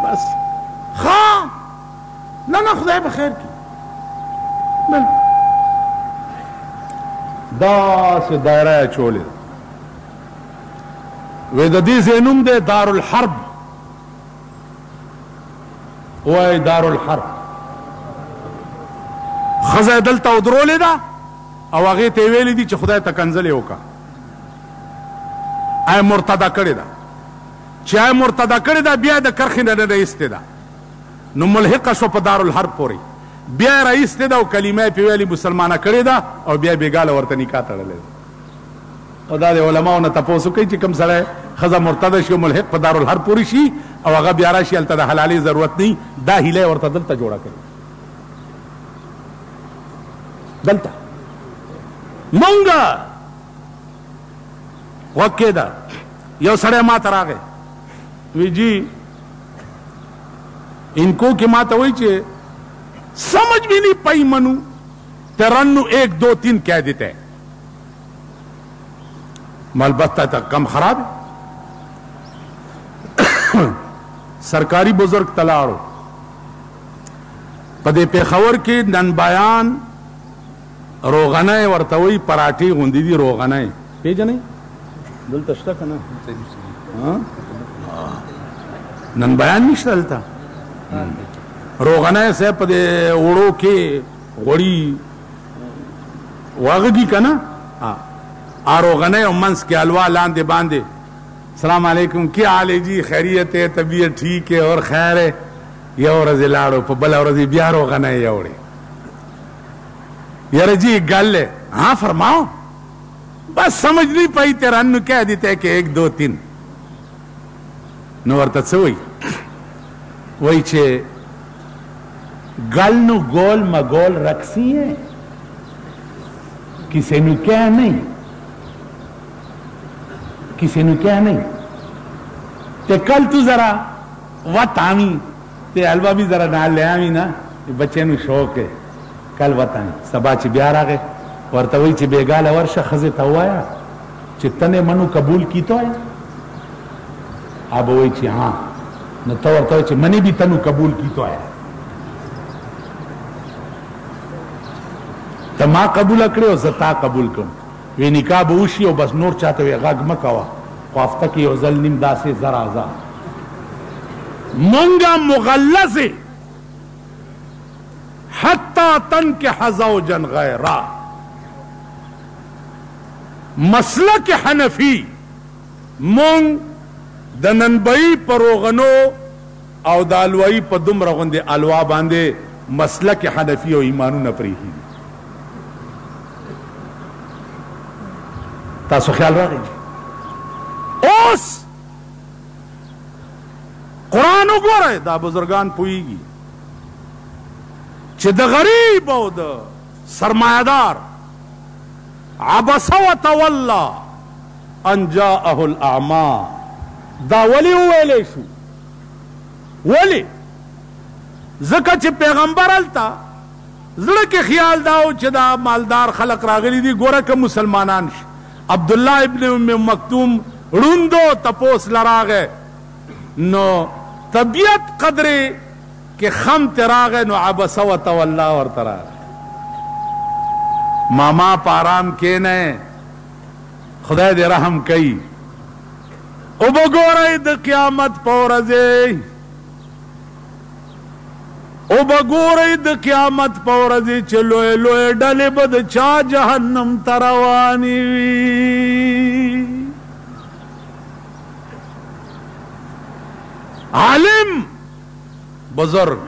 بس ها نه نه خدای به خیر کی داسې دایره یې چولې وی د دې ځای نوم دی دارالحرب وای دارالحرب ښځه یې دلته ودرولې ده او هغې ته یې ویلي دي چې خدای ته کنځلې وکړه ای مرتده کړې ده چې ای مرتده کړې ده بیا د کرښې نه نه ایستې ده نو ملحقه شو په دارالحرب پورې بیا یې راایستې ده او کلمه یې پې ویلې مسلمانه کړې ده او بیا بېګاله ورته نکاح تړلی ده او دا د علماو نه تپوس وکړئ چې کوم سړی ښځه مرتده شي او ملحق په دارالحرب پورې شي او هغه بیا راشي هلته د حلالۍ ضرورت نه دا هیله یې ورته دلته جوړه کړې دلته مونږه غوږ کېده یو سړی ما ته راغی وی جی इनको के माता वही चे समझ भी नहीं पाई मनु तिरन्नु 1 2 3 कह देते हैं मलबत्ता तक कम खराब है सरकारी बुजुर्ग तलाड़ो पदे पेखवर के ननबायान रोगनाए वर्तवई पराठी गुंदी दी रोगनाए पेज नहीं दिल तश्ता का ना ननबायान नहीं चलता रोगनाए से पदे ओड़ो के गोड़ी वागगी का ना आ रोगनाए मंस के अलवा लांदे बांधे सलाम अलैकुम क्या हाल है जी खैरियत है तबीयत ठीक है और खैर है ये और लाड़ो बल और ब्याह रोगनाए योड़े यार जी गल है हाँ फरमाओ बस समझ नहीं पाई तेरा अन्नु कह देते कि 1 2 3 नो वर्तत से वही छे गल नु गोल मगोल रखसी है किसी नु क्या नहीं किसी नु क्या नहीं ते कल तू जरा वतामी ते हलवा भी जरा नाल ले आवी ना बच्चे नु शौक है कल वतामी सबा ची ब्याह आ गए वर्ता वही ची बेगाल वर्ष खजे तवाया चित्तने मनु कबूल की तो है अब वही ची हाँ न तो वर्ता ची मनी भी तनु कबूल की तो है तो मां कबूल करे और जता कबूल करूं वे निकाह बूशी और बस नूर चाहते हुए गाग मकावा ख्वाफ्ता की ओजल निमदा से जरा जा मंगा मुगल्लज़े हत्ता तन के हज़ौजन गैरा मसलक हनफी मोंग दननबई परोगनो और दालवाई पदुम रगंदे अलवा बांधे मसलक हनफी और ईमानु नफरी तासो ख्याल रहे ओस कुरान उगोरे दा बुजुर्गान पुईगी चे द गरीब और द सरमायादार अबसा व तवल्ला अन जाअहुल अमा दा वली वेले शु वली ज़का चे पैगंबर अलता ज़ड़ के ख्याल दाओ चे दा मालदार खलक रागली दी गोरा के मुसलमानान अब्दुल्ला इब्न उम्म मक्तूम रुंदो तपोस लरागे नो तबियत कदरे के खम तरागे नो अबसा व तवल्ला और तरा मामा पाराम के ने खुदा दे रहम कई उबगोरे द क़यामत पौरजे उबगोरे द क़यामत पौरजे चलो लोए डले बद चा जहन्नम तरवानी आलिम बुजुर्ग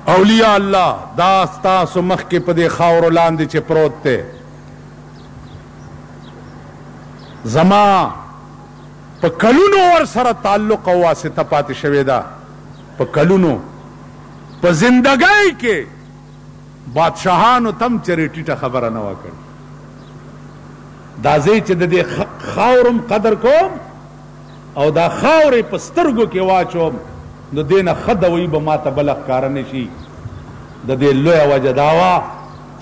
औलिया अल्लाह दास्ता सुमख के पदे खावर लांदे चे प्रोते जमा प कलुनो और सर ताल्लुक वास्ता पाते शवेदा प कलुनो प जिंदगाई के بادشاہانو تم چرې ټیټه خبره نه وه کړې. دا ځای چې د دې خاورم قدر کوم او دا خاورې په سترګو کې واچوم نو دې نه ښه دوی به ما ته بله ښکاره نه شي. د دې لویه وجه دا وه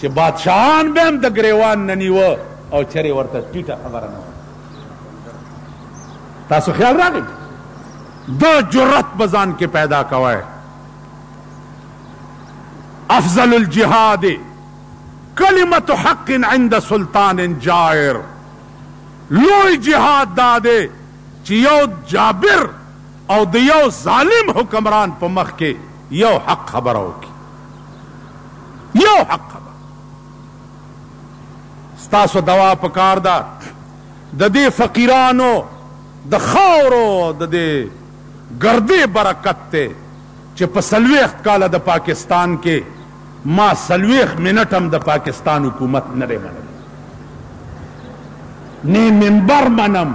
چې بادشاهان به هم د ګریوان نه نیوه او چرې ورته ټیټه خبره نه وه. تاسو خیال راغی؟ دا جرأت به ځان کې پیدا کوئ. افضل الجهاد کلمت حق عند سلطان جائر. لوی جهاد دا دی چې یو جابر او د یو ظالم حکمران په مخ کې یو حق خبره وکړي. یو حق خبره. ستاسو دوا پکار ده د دې فقیرانو د خاورو د دې ګردې برکت ته چې په 40 کاله د پاکستان کې ما 40 منټ هم د پاکستان حکومت نه دی منلی. نه منبر منم،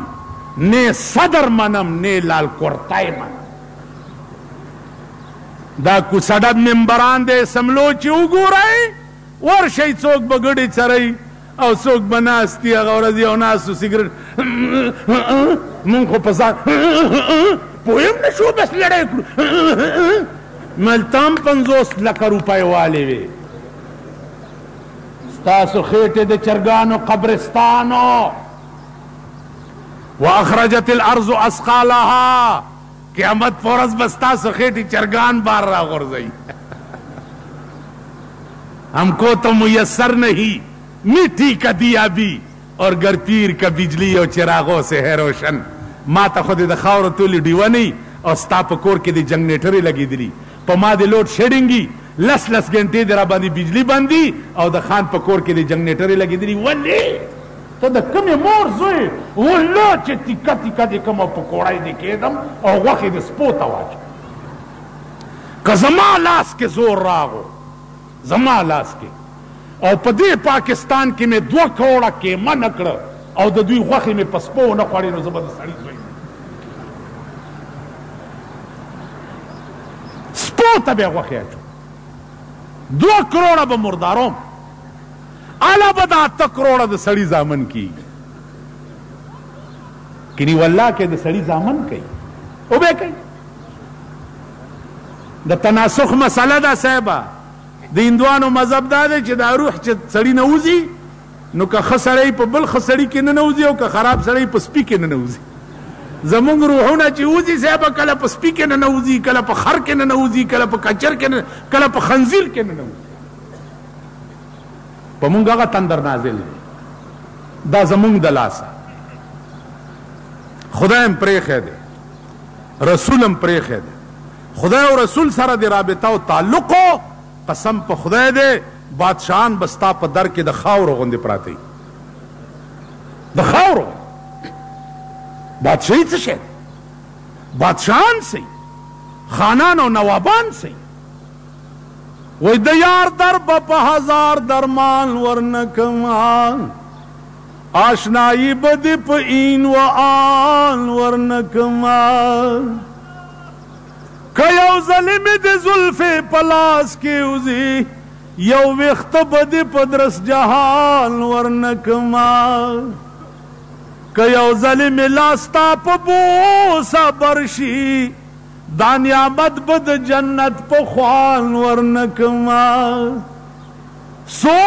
نه صدر منم، نه لال کورتای منم. دا کوڅډب ممبران د اسمبلو چې وګورئ ورشئ څوک به ګډې څرئ او څوک به ناست دي هغه ورځ یو ناست و سګرټ مونږ خو په ځان پوه هم نه شو بس لړۍ کړو. ملتم 50 لکه روپۍ والې وې. ستاسو خېټې د چرګانو قبرستانو. واخرجت الارض اثقالها. قیامت په ورځ به ستاسو خېټې چرګان بار راغورځوي. हमको तो मुयस्सर नहीं मिट्टी का दिया भी और गर पीर का बिजली और चिरागों से है रोशन. ما ته خو دې د خاورو تولې ډیوه نه او ستا په کور کې د جنریټرې لګېدلي په ما د لوډ شیډینګي 10 ګنټې د را باندې بجلی بندي او د خان په کور کې د جنریټرې لګېدلي. ولې ته د کومې مور زوی والله چې تیکه تیکه د کومه پکوړی دې کېدم او غوښې د سپو ته واچوم. که زما لاس کې زور راغو زما لاس کې او په دې پاکستان کې مې 2 کروڑه قیمه نه کړه او د دوی غوښې مې په سپو ونه خوړې نو زه به د سړي زوی سپو ته به یې غوښې اچوم. 2 کروڑه به مرداروم اله به دا 8 کروڑه د سړي زامن کېږي. کني والله کې د سړي زامن کوي او به کوي. د تناسخ مسله ده صاحبه. د هندوانو مذهب دا دی چې دا روح چې سړي نه وځي نو که ښه سړی په بل ښه سړي کې نه نوځي او که خراب سړی په سپي کې نه نوځي. زمونږ روحونه چې وځي صاحبه کله په سپي کې نه نوځي، کله په خر کې نه نوځي، کله په کچر کې نه، کله په خنزیر کې نه نوځي. په مونږ هغه تندر نازل دی. دا زمونږ د لاسه. خدای هم پرېښی دی، رسول هم پرېښی دی. خدای او رسول سره د رابطه او تعلقو قسم په خدای دی بادشاہان بستا په در کې د خاورو غوندې پراته وي. د خاورو بادشاہي څه شی؟ بادشاہان سي، خانان او نوابان سي. وای د یار در به په 1000 درمان ورنکمان، آشنایی به دې په این و آن ورنکمان. که یو ظلم د زلفې په لاس کې وځي یو ویخته به دې په درس جهان ورنکما. که یو ظلم لاستا په بوسه برشي دا نعمت به د جنت په خوان ورنکما. سو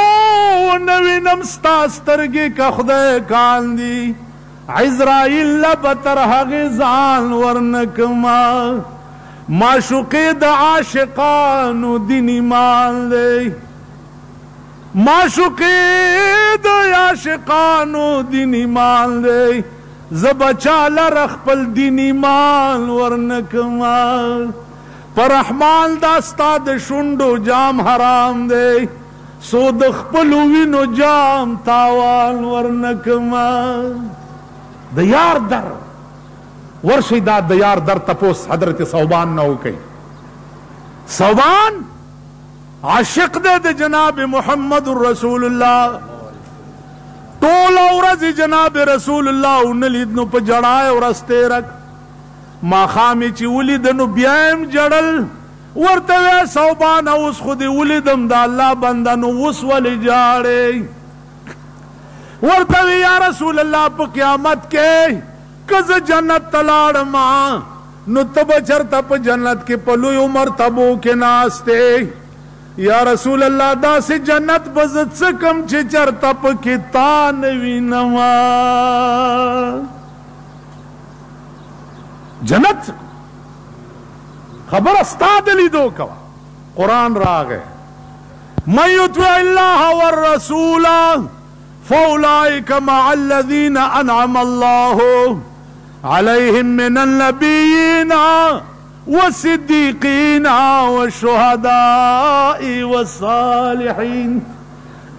نوینم ستا سترګې که خدای کاندي عزرائیل به تر هغې ځان ورنکما. معشوقې د عاشقانو دین ایمان دی، معشوقې د عاشقانو دین ایمان دی. زه به چاله ر خپل دین ایمان ورنکما. پر رحمان دا ستا د شونډو جام حرام دی، سو د خپلو وینو جام تاوان ورنکما. د یار در ورشي دا د یار در تپوس حضرت صوبان نه وکئ. صوبان عاشق دی د جناب محمد رسول الله. ټوله ورځ جناب رسول الله ونه لید نو په جړای ورځ تېره. ماښام یې چې ولید نو بیا هم جړل. ورته وې صوبانه اوس خو دې ولیدم د الله بنده نو اوس ولې جاړې ورته وې یا رسول الله په قیامت کې که زه جنت ته لاړم نو ته به چېرته په جنت کې په لویو مرتبو کې ناست یا رسول الله داسې جنت به زه څه کم چې چېرته پکې تا نه وینما جنت خبر ستا د لیدو کوه قرآن راغی من یطع الله والرسول فاولئک مع الذین انعم الله علیہم من النبیین والصدیقین والشہداء والصالحین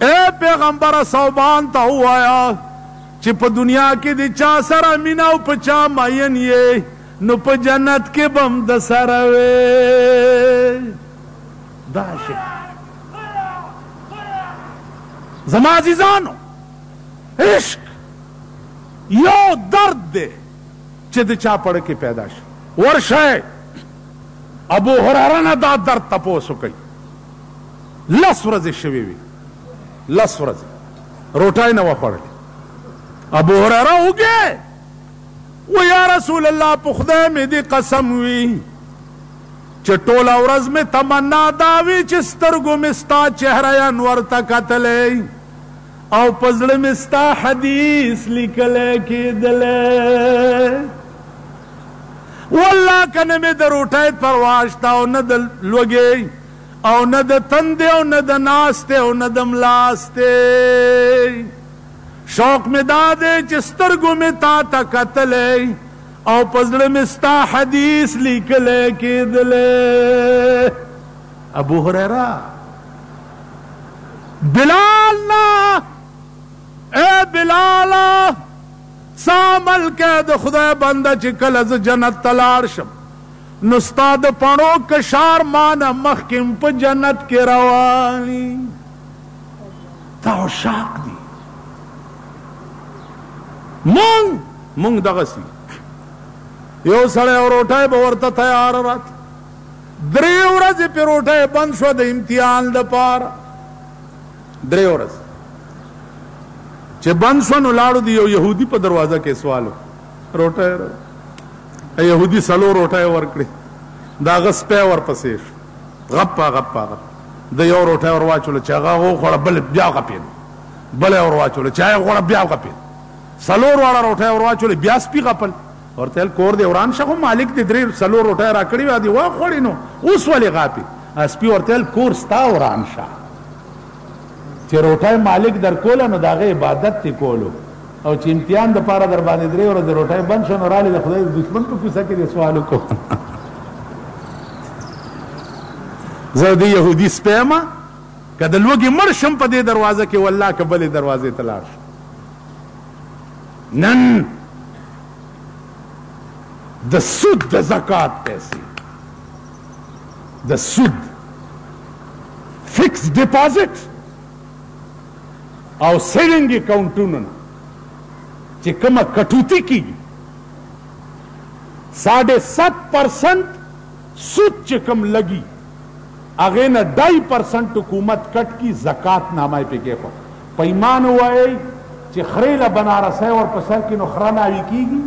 اے پیغمبر صوبان تا ہوایا چی پا دنیا کی دی چا سرا میناو پا چا ماین یہ نو پا جنت کے بم دا سروے دا عشق زما عزیزانو عشق یو درد دے چی دی چا پڑھ کے پیدا شو ورشے ابو هريره نه دا درد تپوسو کوي لس ورځې شوي وي لس ورځې روټۍ نه وخوړلې ابو هريره وګې و یا رسول الله په خدای مې دې قسم وي چې ټوله ورځ مې تمنا دا وي چې سترګو مې ستا چهره انور ته کتلی او په زړه مې ستا حدیث لیکلی کېدلی والله کنه مې د روټۍ پروا شته او نه د لوږې او نه د تندې او نه د ناستې او نه د ملاستې شوق مې دا دی چې سترګو مې تا ته کتلی او په زړه مې ستا حدیث لیکلی کېدلی ابو هريره بلال نه اے بلاله سامل کې د خدای بنده چې کله زه جنت ته لاړ شم نو ستا د پڼو کشار مانه مخکې په جنت کې رواني تا عشاق دي مونږ دغسې یو سړی او روټۍ به ورته تیار رات 3 ورځې پې روټۍ بند شوه د امتحان دپاره 3 ورځې چې بند شو نو لاړو دی یو یهودي په دروازه کې سوالو روټۍ یهودي 4 روټۍ ورکړې د هغه سپی ورپسې شو غپا غپا غپ د یو روټۍ ور واچوله چې هغه وخوړه بل بیا غپېد بله یې ور واچوله چې هغه وخوړه بیا غپېد 4 واړه روټۍ ور واچولې بیا سپي غپل ورته ویل کور دې وران شه خو مالک دې 3 روټۍ راکړې وې دې وخوړې نو اوس ولې غاپې سپي ورته ویل کور ستا وران شه چې روټۍ مالک در کوله نو د هغه عبادت دې کولو او چې امتحان دپاره در باندې 3 ورځې روټۍ بند شو نو رالې د خدای د دشمن په کوڅه کې دې سوال وکړو زه د یهودي سپی یمه که د لوږې مړ شم په دې دروازه کې والله که بلې دروازې ته لاړ شم نن د سود د زکات پیسې د سود فکس ډپازټ او سیونګ اکاؤنټونو چې کومه کټوتي کېږي 7.5% سود چې کوم لګي هغې نه 2.5% حکومت کټ کی زکات نامه یې پې کېښود په ایمان ووایئ چې خرې له بنارسی ور په سر کې نو خره ناوي کېږي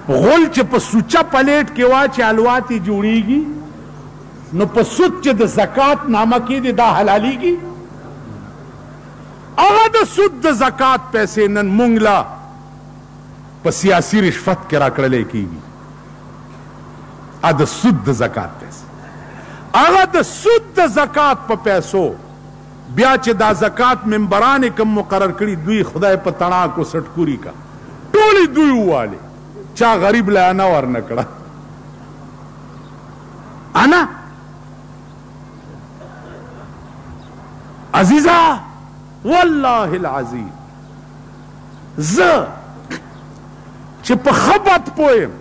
غول چې په سوچه پلیټ کې واچې الواتې جوړېږي نو په سود چې د زکات نامه کې دی دا حلالېږي هغه د سود د زکات پیسې نن مونږ له په سیاسي رشوت کې راکړلی کېږي د سود د زکات پیسې هغه د سود د زکات په پیسو بیا چې دا زکات ممبران کم مقرر کړي دوی خدای په تڼاکو سټکوري کا ټولې دوی ووالې چا غریب له انا ورنه کړه انا عزیزه والله العظیم زه چې په خبت پویم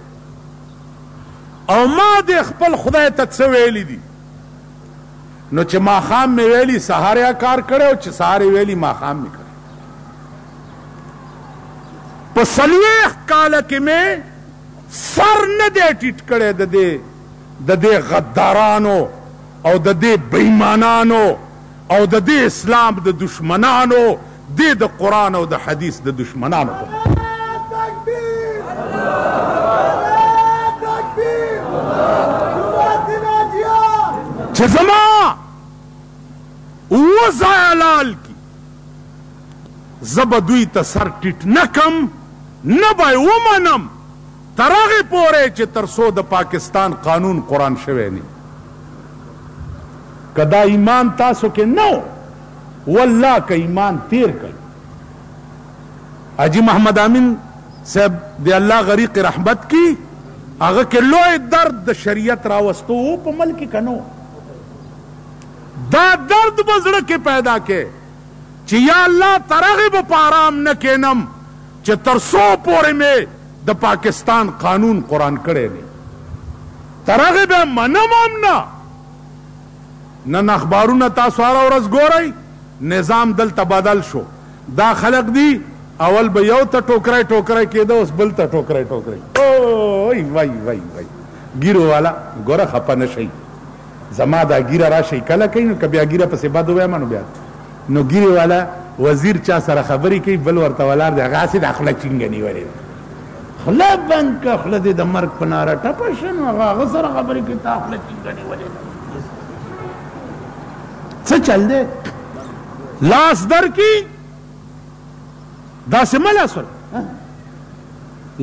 او ما دې خپل خدای ته څه ویلي دي نو چې ماښام مې ویلي سهار یا کار کړی او چې سهار یې ویلي ماښام مې کړی په 40 کاله کې مې سر نه دی ټیټ کړی د دې د دې غدارانو او د دې بېایمانانو او د دې اسلام د دشمنانو دې د قرآن او د حدیث د دشمنانو چې زما وځای لال کی زب دوی ته سر ټیټ نه کم نه به یې ومنم تر هغې پورې چې تر څو د پاکستان قانون قرآن شوی نه که دا ایمان تاسو کې نه والله که ایمان تیر کړ حاجی محمد امین صاحب د الله غریق رحمت کی هغه کې لوی درد د شریعت راوستو په ملک کې کنو دا درد به زړه کې پیدا کې چې یا الله تر هغې به په آرام نه کینم چې تر څو پورې مې د پاکستان قانون قرآن کړی دی تر هغې به منم هم نه نن اخبارونه تاسو هره ورځ ګورئ نظام دلته بدل شو دا خلق دی اول به یو ته ټوکری ټوکری کېده اوس بل ته ټوکری ټوکری اوی وای وای وای ګیرو والا ګوره خفه نه شئ زما دا ګیره راشئ کله کوي نو که بیا ګیره پسې بد ووایم نو بیا نو ګیرې والا وزیر چا سره خبرې کوي بل ورته ولاړ دی هغه هسې د خوله چینګه نیولې ده خوله بند که خوله دې د مرګ په ناره ټپه شه نو هغه سره خبرې کوي تا خوله چینګه نیولې ده څه چل دی لاس در کی داسې مه لاس ور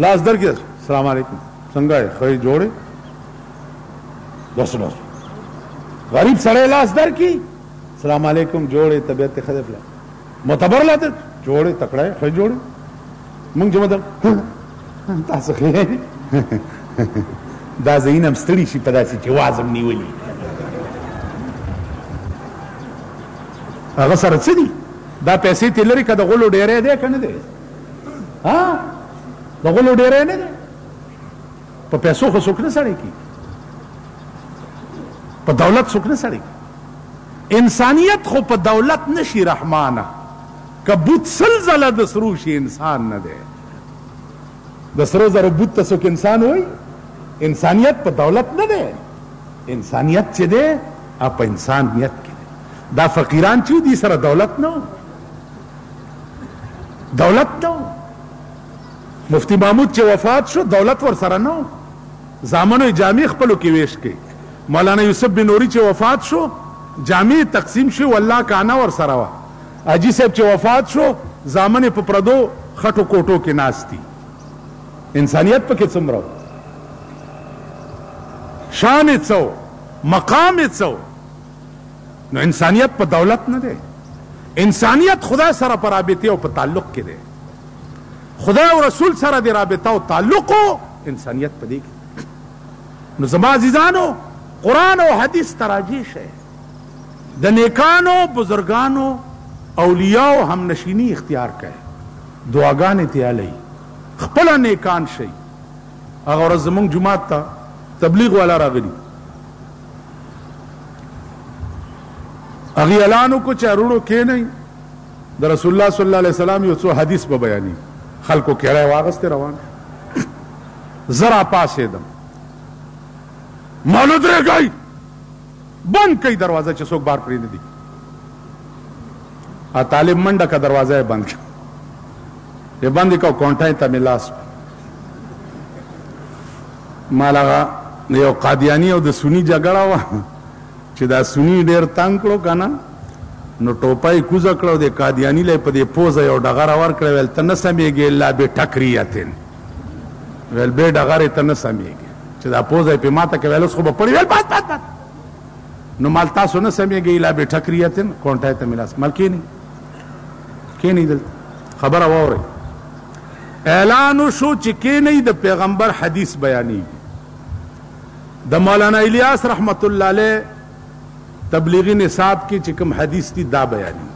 لاس در کی السلام علیکم څنګه یې ښه یې جوړې داسې لاس غریب سړی لاس در کی السلام علیکم جوړې طبیعت ښه دی فلان معتبر لا ته جوړې تکړه یې ښه جوړې مونږ چې مطلب تاسو ښه دا زین هم ستړي شي په داسې چې وازم نیولي هغه سره څه دي دا پیسې ترې لرې که د غلو ډیری دی که نه دی د غلو ډیری نه دی په پیسو خو څوک نه سړی کي په دولت څوک نه سړی کي انسانیت خو په دولت نشي رحمانه که بوت سل ځله د سرو شي انسان نه دی د سرو زرو بوت ته څوک انسان وایي انسانیت په دولت نه دی انسانیت چې دی په انسانیت کې دا فقیران چې دي سره دولت نه دولت نه مفتی محمود چې وفات شو دولت ور سره نه زامنو جامع خپلو کې ویش کې مولانا یوسف بن نوري چې وفات شو جامع تقسیم شو والله کانه ور سره وه حاجي صاحب چې وفات شو زامن په پردو خټو کوټو کې ناستی انسانیت پکې څومره شان یې څه مقام یې څه نو انسانیت په دولت نه دی انسانیت خدای سره په رابطه او په تعلق کې دی خدای او رسول سره د رابطه او تعلق انسانیت په دې کې نو زما عزیزانو قرآن او حدیث تراجی شه د نیکانو بزرگانو اولیاء هم نشینی اختیار کړي دعاګانې تیالی خپل نیکان شي هغه ورځ زمونږ جماعت ته تبلیغ والا راغلی هغې اعلان وکړو چې اروړو کښېنئ د رسول الله صلی الله علیه وسلم یو څو حدیث به بیاني خلکو کیړی واغستې روان زه راپاڅېدم مالو درېږئ بند کوي دروازه چې څوک بار پرې نه دي طالب منډه که دروازه یې بند کړه یې بند یې کړه کونټۍ ته مې لاس مال هغه یو قادیاني او د سني جګړه وه چې دا سني ډېر تنګ کړو که نه نو ټوپۍ کوزه کړه د قادیاني لی په دې پوزه یو ډغره ورکړه ویل ته نه سمېږې الا بټکریتن ویل بې ډغرې ته نه سمېږې چې دا پوزه یې پې ماته که ویل اوس خو به پړي ویل بس بس بس نو مال تاسو نه سمېږئ الا بټکریتن کونټۍ ته مې لاس مال کښېنئ کښېنئ دلته خبره واورئ اعلان وشو چې کښېنئ د پیغمبر حدیث بیانېږي د مولانا الیاس رحمت الله علیه تبلیغی نصاب کې چې کوم حدیث دي دا بیانې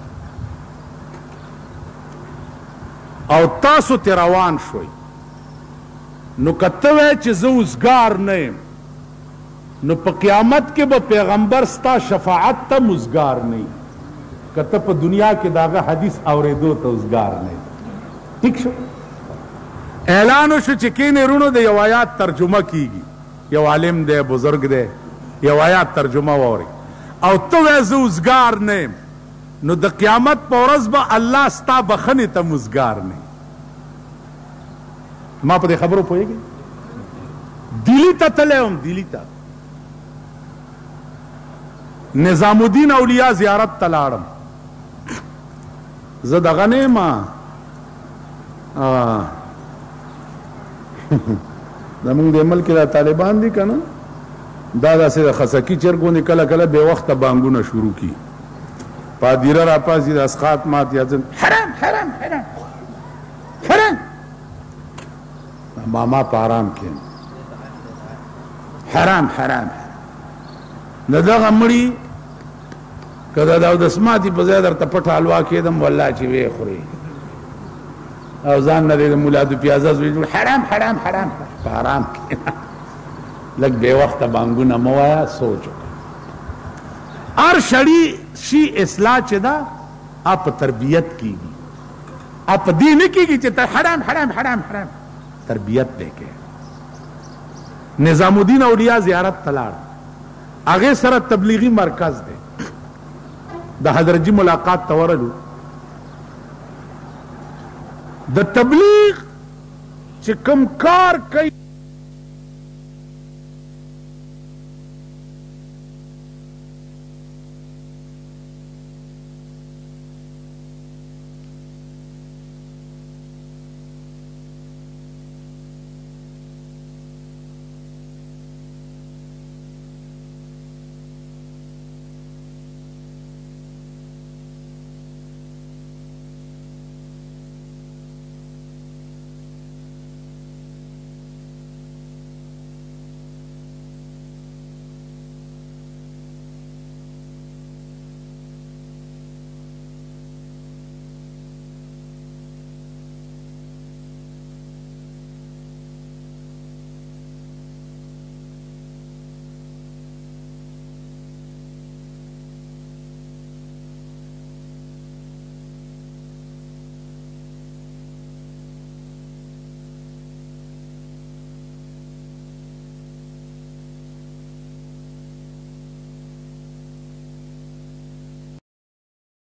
او تاسو ته روان شوئ نو که ته وایې چې زه وزګار نه یم نو په قیامت کې به پیغمبر ستا شفاعت ته وزګار نه یي که ته په دنیا کې د هغه حدیث اورېدو ته وزګار نه یي ټیک شو اعلان وشو چې کینې رونو د یو آیات ترجمه کیږي یو عالم دی بزرگ دی یو آیات ترجمه واوري او ته وایې زه اوزګار نه یم نو د قیامت په ورځ به الله ستا بخنې ته موزګار نه ما په دې خبرو پوهېږې دلی ته تللی وم دلی ته نظام الدین اولیاء زیارت ته لاړم زه دغه نه یم زمونږ د ملک دا طالبان دي که نه دا داسې د خسکي چرګونې کله کله بې وخته بانګونه شروع کي پادیره راپاسي د اسقاط مات یا حرام حرام حرام حرام ماما په آرام کښېنه حرام حرام د دغه مړي که د اودسماتي په ځای درته پټه حلوا کېدم والله چې ویې خورې او ځان نه د مولادو پیازه زوی جوړ حرام حرام حرام په آرام کښېنه لږ بې وخته بانګونه مه وایه سوچ وکړه هر شړي شي اصلاح چې ده په تربیت کېږي په دې نه کېږي چې ته حرام حرام حرام حرام تربیت دی کې نظام الدین اولیاء زیارت ته لاړ هغې سره تبلیغي مرکز دی د حضرت جي ملاقات ته ورغلو د تبلیغ چې کوم کار کوي